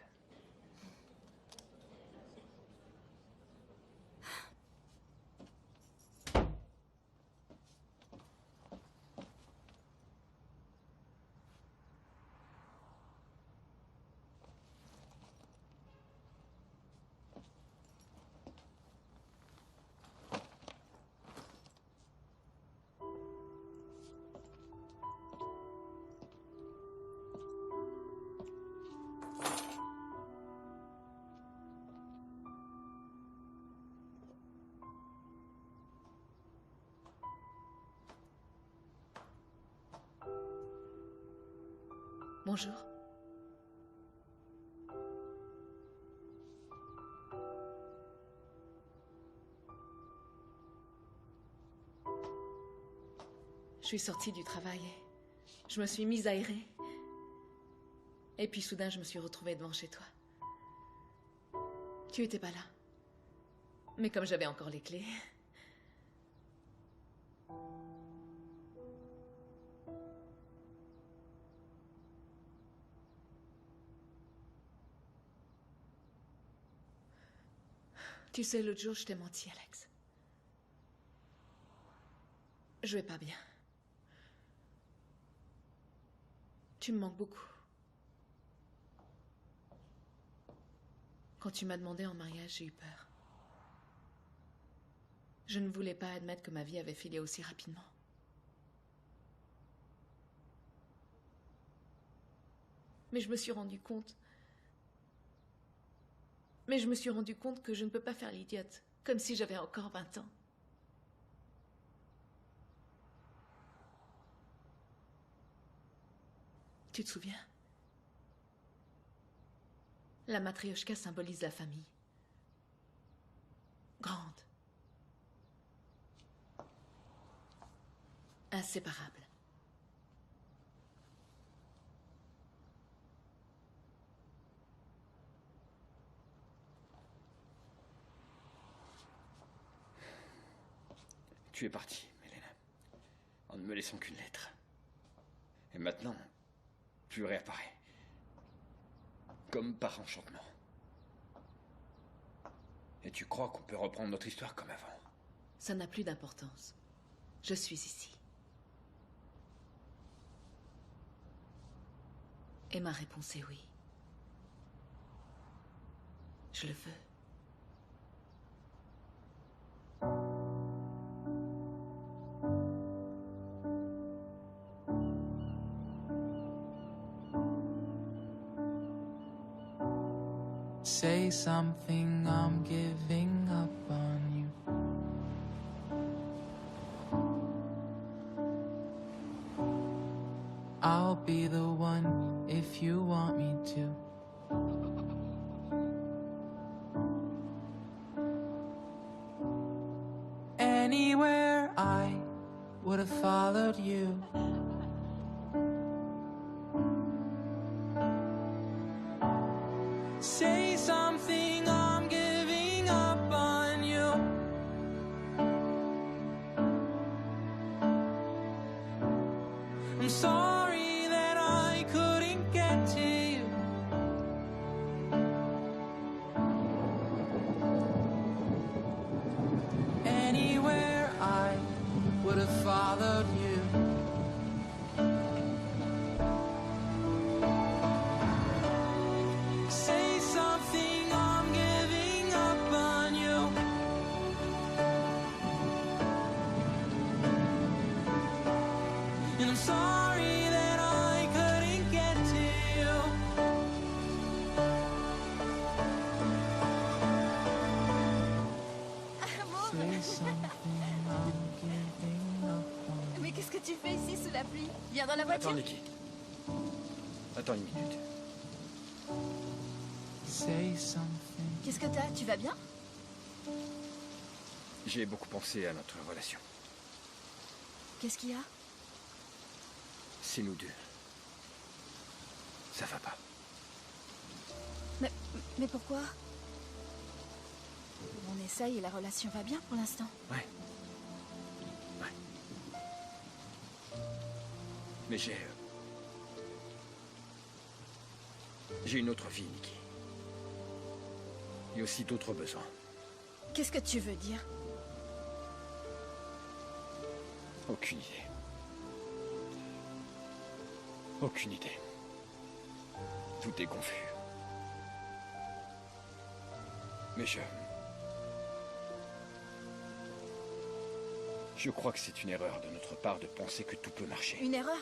Bonjour. Je suis sortie du travail. Je me suis mise à errer. Et puis soudain, je me suis retrouvée devant chez toi. Tu étais pas là. Mais comme j'avais encore les clés... Tu sais, l'autre jour, je t'ai menti, Alex. Je vais pas bien. Tu me manques beaucoup. Quand tu m'as demandé en mariage, j'ai eu peur. Je ne voulais pas admettre que ma vie avait filé aussi rapidement. Mais je me suis rendu compte... Mais je me suis rendu compte que je ne peux pas faire l'idiote, comme si j'avais encore 20 ans. Tu te souviens? La matrioshka symbolise la famille. Grande. Inséparable. Tu es partie, Mélène, en ne me laissant qu'une lettre. Et maintenant, tu réapparais. Comme par enchantement. Et tu crois qu'on peut reprendre notre histoire comme avant? Ça n'a plus d'importance. Je suis ici. Et ma réponse est oui. Je le veux. Say something, I'm giving up on you. I'll be the one if you want me to. Anywhere I would have followed you. Say something, I'm giving up on you. I'm sorry that I couldn't get to you. Anywhere I would have followed you. Say something, I'm giving up on you. And I'm sorry that I couldn't get to you. Say something, I'm giving up on you. Mais qu'est-ce que tu fais ici sous la pluie? Viens dans la voiture. Attends, Nikki. Attends une minute. Say something. Qu'est-ce que t'as? Tu vas bien? J'ai beaucoup pensé à notre relation. Qu'est-ce qu'il y a? C'est nous deux. Ça va pas. Mais pourquoi? On essaye et la relation va bien pour l'instant. Ouais. Mais j'ai une autre vie, Nikki. Et aussi d'autres besoins. Qu'est-ce que tu veux dire? Aucune idée. Aucune idée. Tout est confus. Mais je crois que c'est une erreur de notre part de penser que tout peut marcher. Une erreur?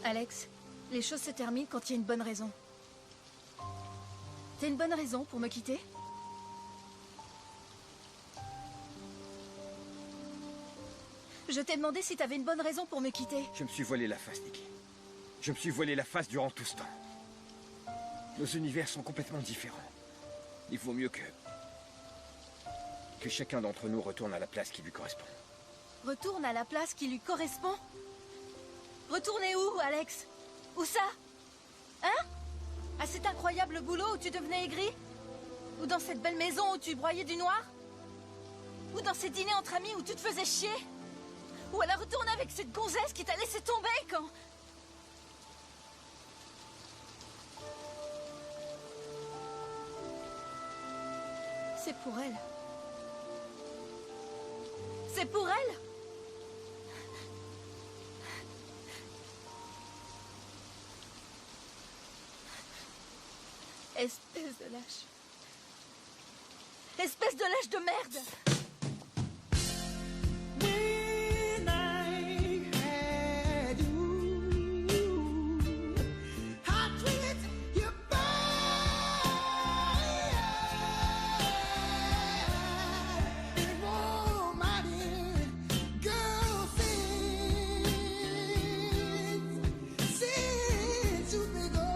Alex, les choses se terminent quand il y a une bonne raison. T'as une bonne raison pour me quitter? Je t'ai demandé si t'avais une bonne raison pour me quitter. Je me suis voilé la face, Nikki. Je me suis voilé la face durant tout ce temps. Nos univers sont complètement différents. Il vaut mieux que chacun d'entre nous retourne à la place qui lui correspond. Retourne à la place qui lui correspond? Retourner où, Alex? Où ça? Hein? À cet incroyable boulot où tu devenais aigri? Ou dans cette belle maison où tu broyais du noir? Ou dans ces dîners entre amis où tu te faisais chier? Ou alors retourner avec cette gonzesse qui t'a laissé tomber quand... C'est pour elle. C'est pour elle. Espèce de lâche. Espèce de lâche de merde. Since you've been gone.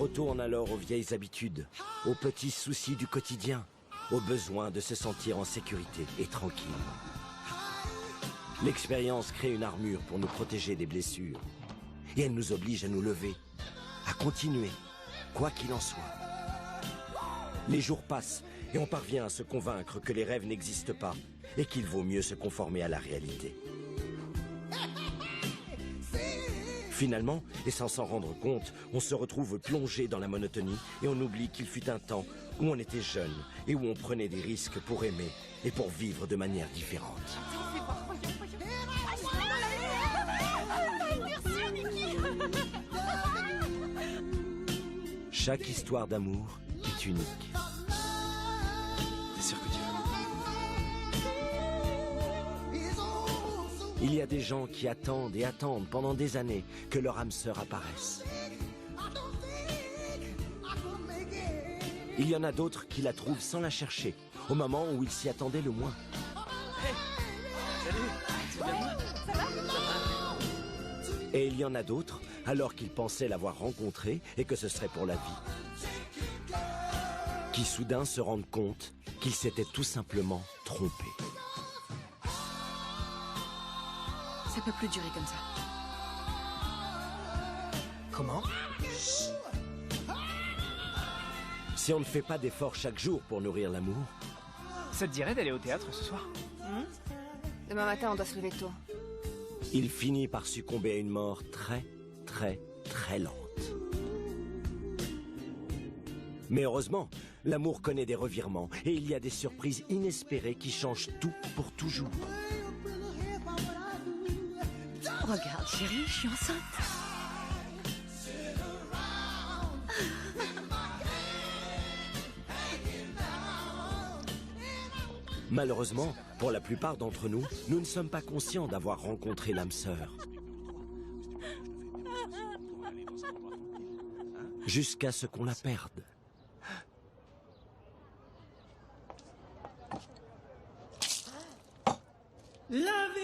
retourne alors aux vieilles habitudes, aux petits soucis du quotidien, au besoin de se sentir en sécurité et tranquille. L'expérience crée une armure pour nous protéger des blessures. Et elle nous oblige à nous lever, à continuer, quoi qu'il en soit. Les jours passent et on parvient à se convaincre que les rêves n'existent pas et qu'il vaut mieux se conformer à la réalité. Finalement, et sans s'en rendre compte, on se retrouve plongé dans la monotonie et on oublie qu'il fut un temps où on était jeune et où on prenait des risques pour aimer et pour vivre de manière différente. Chaque histoire d'amour est unique. T'es sûr que tu veux? Il y a des gens qui attendent et attendent pendant des années que leur âme sœur apparaisse. Il y en a d'autres qui la trouvent sans la chercher, au moment où ils s'y attendaient le moins. Et il y en a d'autres, alors qu'ils pensaient l'avoir rencontrée et que ce serait pour la vie, qui soudain se rendent compte qu'ils s'étaient tout simplement trompés. Ça peut plus durer comme ça. Comment? Si on ne fait pas d'efforts chaque jour pour nourrir l'amour... Ça te dirait d'aller au théâtre ce soir? Demain matin, on doit se lever tôt. Il finit par succomber à une mort très, très, très lente. Mais heureusement, l'amour connaît des revirements et il y a des surprises inespérées qui changent tout pour toujours. Regarde, chérie, je suis enceinte. Malheureusement, pour la plupart d'entre nous, nous ne sommes pas conscients d'avoir rencontré l'âme sœur. Jusqu'à ce qu'on la perde. La vie.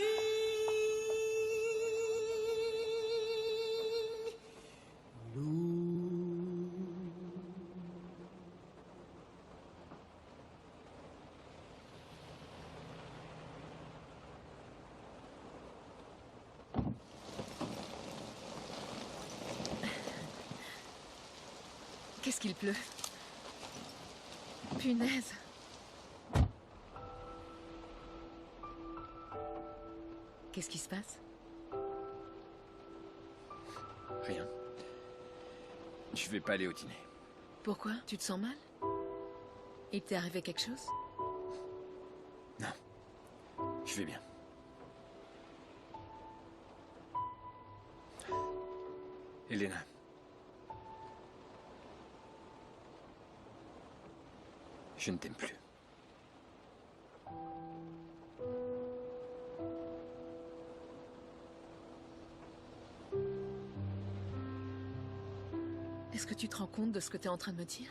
Qu'est-ce qu'il pleut? Punaise. Qu'est-ce qui se passe? Rien. Je vais pas aller au dîner. Pourquoi? Tu te sens mal? Il t'est arrivé quelque chose? Je vais bien. Elena. Je ne t'aime plus. Est-ce que tu te rends compte de ce que tu es en train de me dire?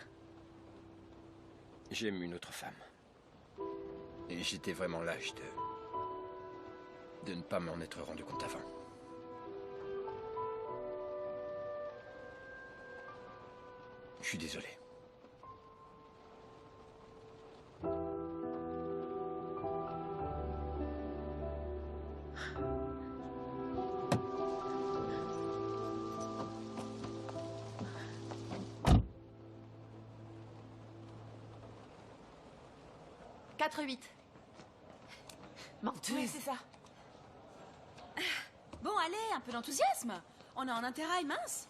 J'aime une autre femme. Et j'étais vraiment lâche de ne pas m'en être rendu compte avant. Je suis désolé. Menteuse. Oui, c'est ça. Bon, allez, un peu d'enthousiasme. On est en intérêt, mince.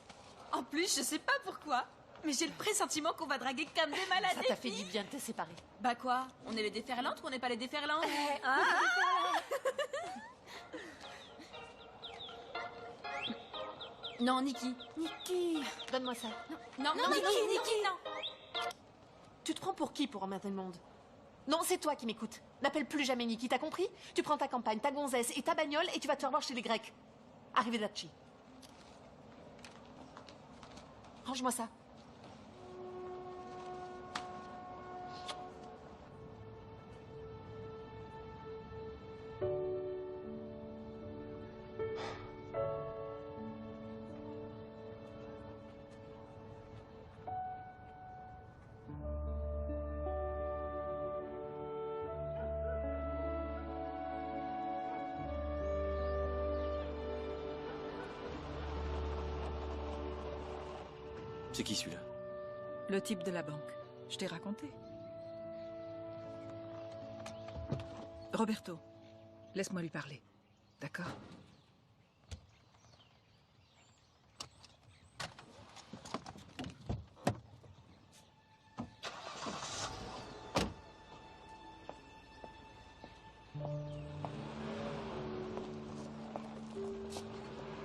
En plus, je sais pas pourquoi, mais j'ai le pressentiment qu'on va draguer comme des malades. Ça t'a fait du bien de te séparer. Bah quoi? On est les déferlantes ou on n'est pas les déferlantes? Non, Nikki. Nikki, donne-moi ça. Non, Nikki, non. Tu te prends pour qui pour emmerder le monde? Non, c'est toi qui m'écoutes. N'appelle plus jamais Nikki, t'as compris? Tu prends ta campagne, ta gonzesse et ta bagnole et tu vas te faire voir chez les Grecs. Arrivederci. Range-moi ça. C'est qui celui-là? Le type de la banque. Je t'ai raconté. Roberto, laisse-moi lui parler. D'accord?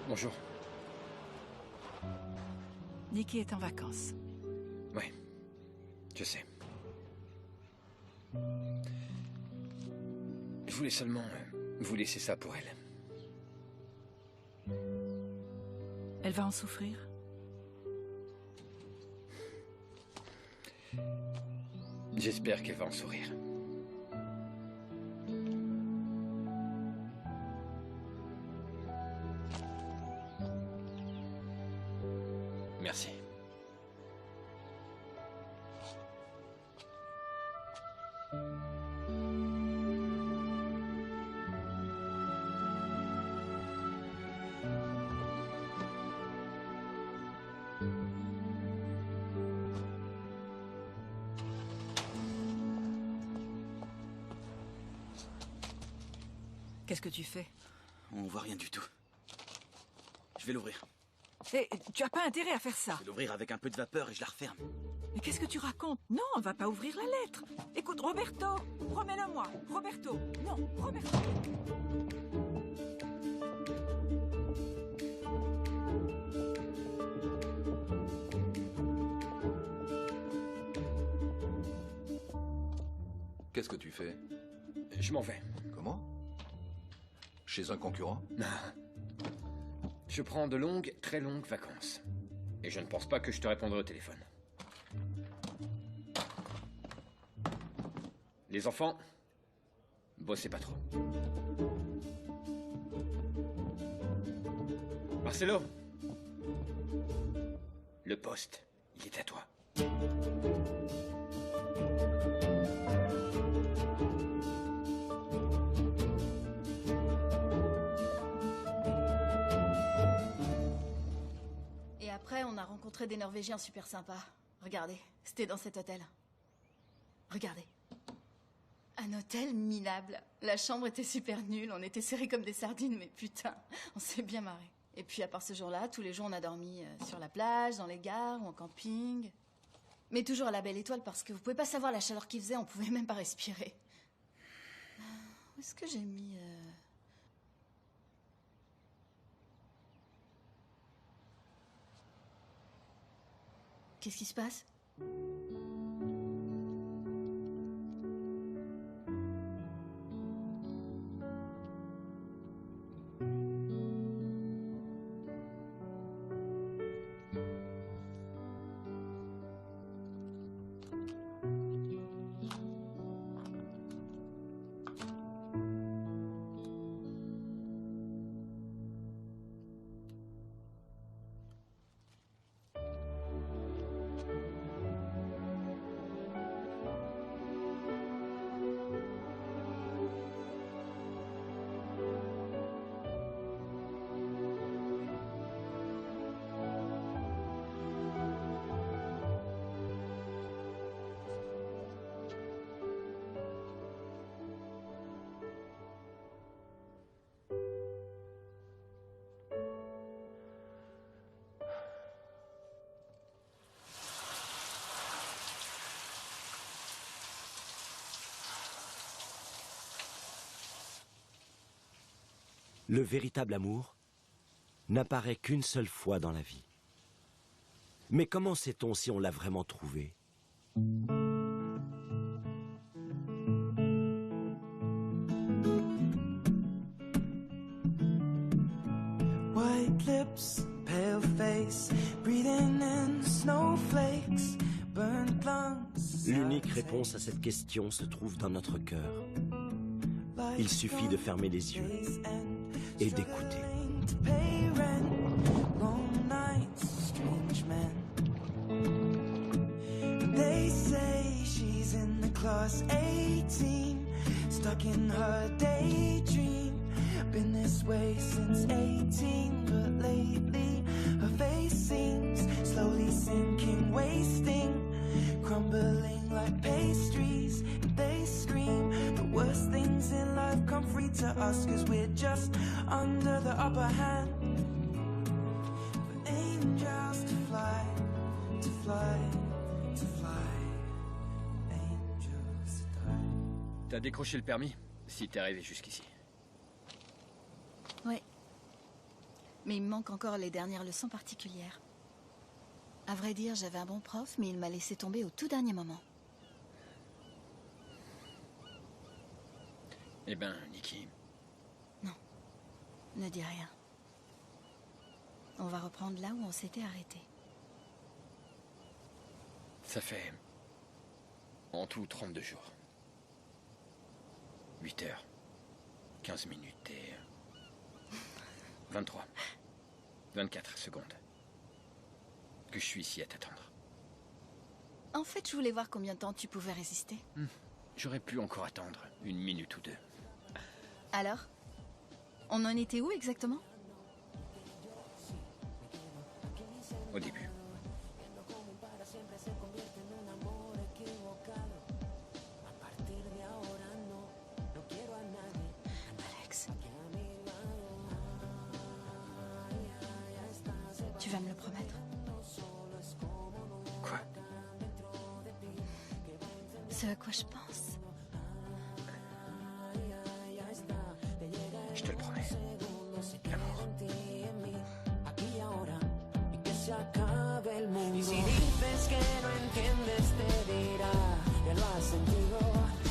Bonjour. Nikki est en vacances. Oui, je sais. Je voulais seulement vous laisser ça pour elle. Elle va en souffrir? J'espère qu'elle va en sourire. Merci. Qu'est-ce que tu fais? On voit rien du tout. Je vais l'ouvrir. Hé, tu as pas intérêt à faire ça. Je vais l'ouvrir avec un peu de vapeur et je la referme. Mais qu'est-ce que tu racontes? Non, on va pas ouvrir la lettre. Écoute, Roberto, remets-le-moi. Roberto, non, Roberto. Qu'est-ce que tu fais? Je m'en vais. Comment? Chez un concurrent? Non. Je prends de longues, très longues vacances. Et je ne pense pas que je te répondrai au téléphone. Les enfants, bossez pas trop. Marcelo, le poste, il est à toi. Et après, on a rencontré des Norvégiens super sympas. Regardez, c'était dans cet hôtel. Regardez. Un hôtel minable. La chambre était super nulle, on était serrés comme des sardines, mais putain, on s'est bien marré. Et puis à part ce jour-là, tous les jours on a dormi sur la plage, dans les gares ou en camping. Mais toujours à la belle étoile parce que vous pouvez pas savoir la chaleur qu'il faisait, on pouvait même pas respirer. Où est-ce que j'ai mis... Qu'est-ce qui se passe? Le véritable amour n'apparaît qu'une seule fois dans la vie. Mais comment sait-on si on l'a vraiment trouvé? White lips, pale face, breathing in snowflakes, burnt lungs. L'unique réponse à cette question se trouve dans notre cœur. Il suffit de fermer les yeux et d'écouter. They say she's in the class 18, stuck in her daydream. Been this way since 18, but lately her face seems slowly sinking, wasting, crumbling like pastries. And they scream the worst things in life come free to us, 'cause we're just under the upper hand. For angels to fly, to fly, to fly. Angels to die. T'as décroché le permis, si t'es arrivé jusqu'ici. Oui. Mais il me manque encore les dernières leçons particulières. À vrai dire, j'avais un bon prof, mais il m'a laissé tomber au tout dernier moment. Eh ben, Nikki. Non. Ne dis rien. On va reprendre là où on s'était arrêté. Ça fait... en tout 32 jours. 8 heures. 15 minutes et... 23. 24 secondes. Que je suis ici à t'attendre. En fait, je voulais voir combien de temps tu pouvais résister. J'aurais pu encore attendre 1 minute ou 2. Alors? On en était où exactement? Au début. Alex. Tu vas me le promettre? Quoi? Ce à quoi je pense. Je te le promets. L'amour. Y si dices que no entiendes, te dirá que lo has sentido,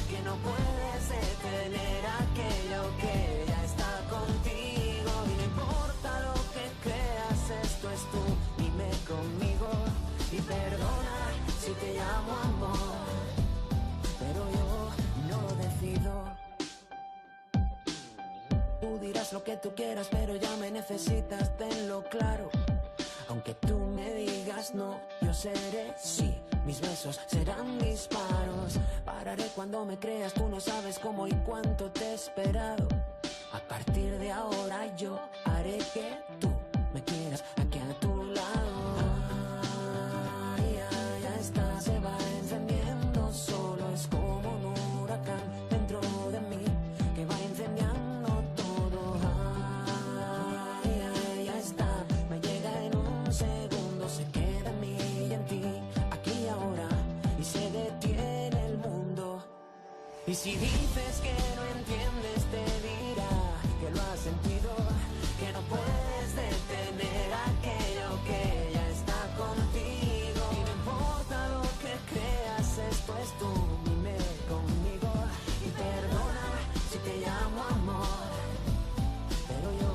que no puedes detener aquello que ya está contigo. Y no importa lo que creas, esto es tú, dime conmigo. Y perdona si te llamo amor, pero yo no lo decido. Tú dirás lo que tú quieras, pero ya me necesitas, tenlo claro. Aunque tú me digas no, yo seré sí. Mis besos serán disparos. Pararé cuando me creas, tú no sabes cómo y cuánto te he esperado. A partir de ahora yo haré que tú me quieras aquí a tu lado. Ay, ay, ya está, se va encendiendo. Solo es como un huracán dentro de mí que va incendiando todo. Ay, ay, ya está, me llega en un segundo, se queda en mí y en ti, aquí y ahora, y se detiene el mundo. Y si dices que no entiendes, te dirá que lo has sentido, que no puedes detener aquello que ya está contigo. Y no importa lo que creas, esto es tú, dime conmigo. Y perdona si te llamo amor, pero yo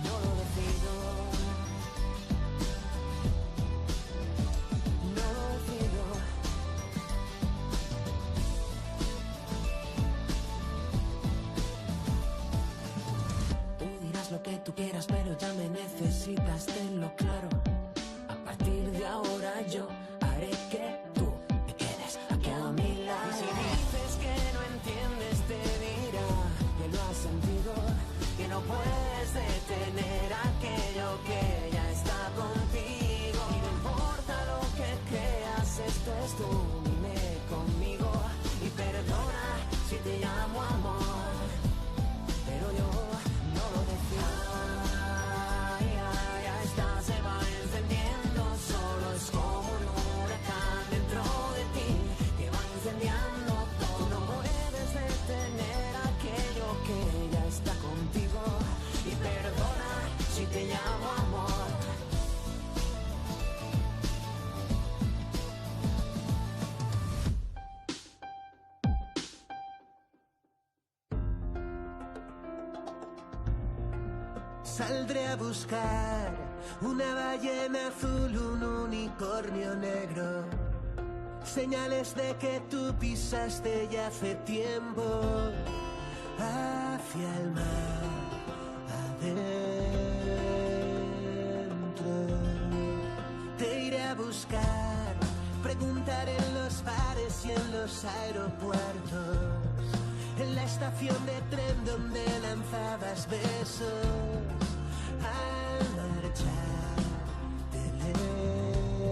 no lo decido. No lo decido. Tú dirás lo que tú quieras, pero ya me necesitas, tenlo claro. A partir de ahora yo haré que tú me quedes aquí a mi lado. Y si dices que no entiendes, te dirá que lo has sentido, que no puedes detener aquello que ya está contigo. Y no importa lo que creas, esto es tú, dime conmigo. Y perdona si te llamo amor, pero yo no lo decido. Ay, ay, ya está, se va encendiendo. Solo es como un huracán dentro de ti que va incendiando todo. No puedes detener aquello que ya está contigo. Y perdona si te llamo amor. Saldré a buscar una ballena azul, un unicornio negro. Señales de que tú pisaste ya hace tiempo hacia el mar adentro. Te iré a buscar, preguntar en los bares y en los aeropuertos, en la estación de tren donde lanzabas besos al marchar de lejos.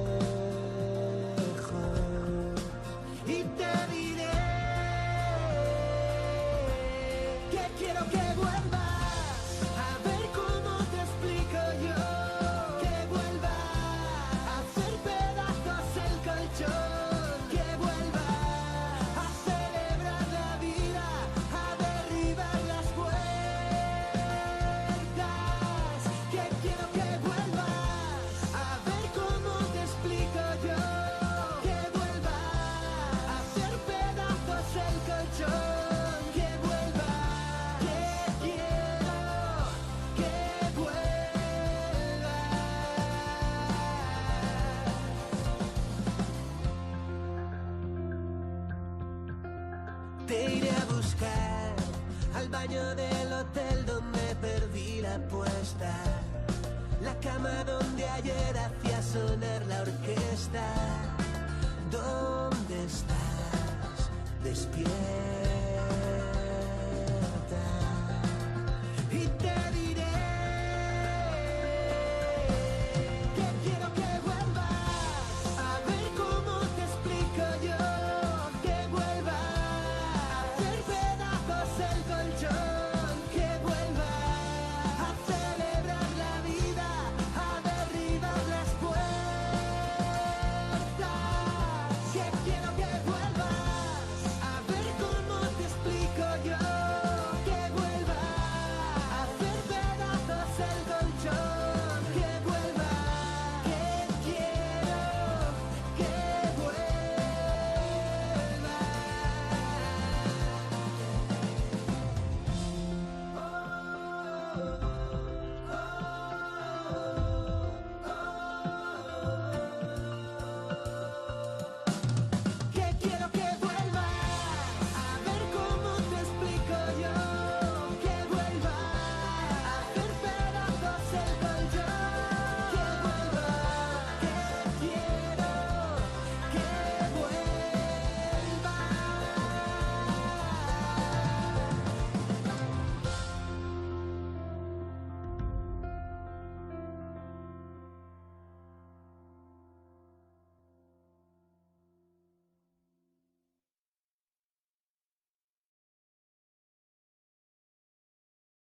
el baño del hotel donde perdí la apuesta, la cama donde ayer hacía sonar la orquesta. ¿Dónde estás? Despierta.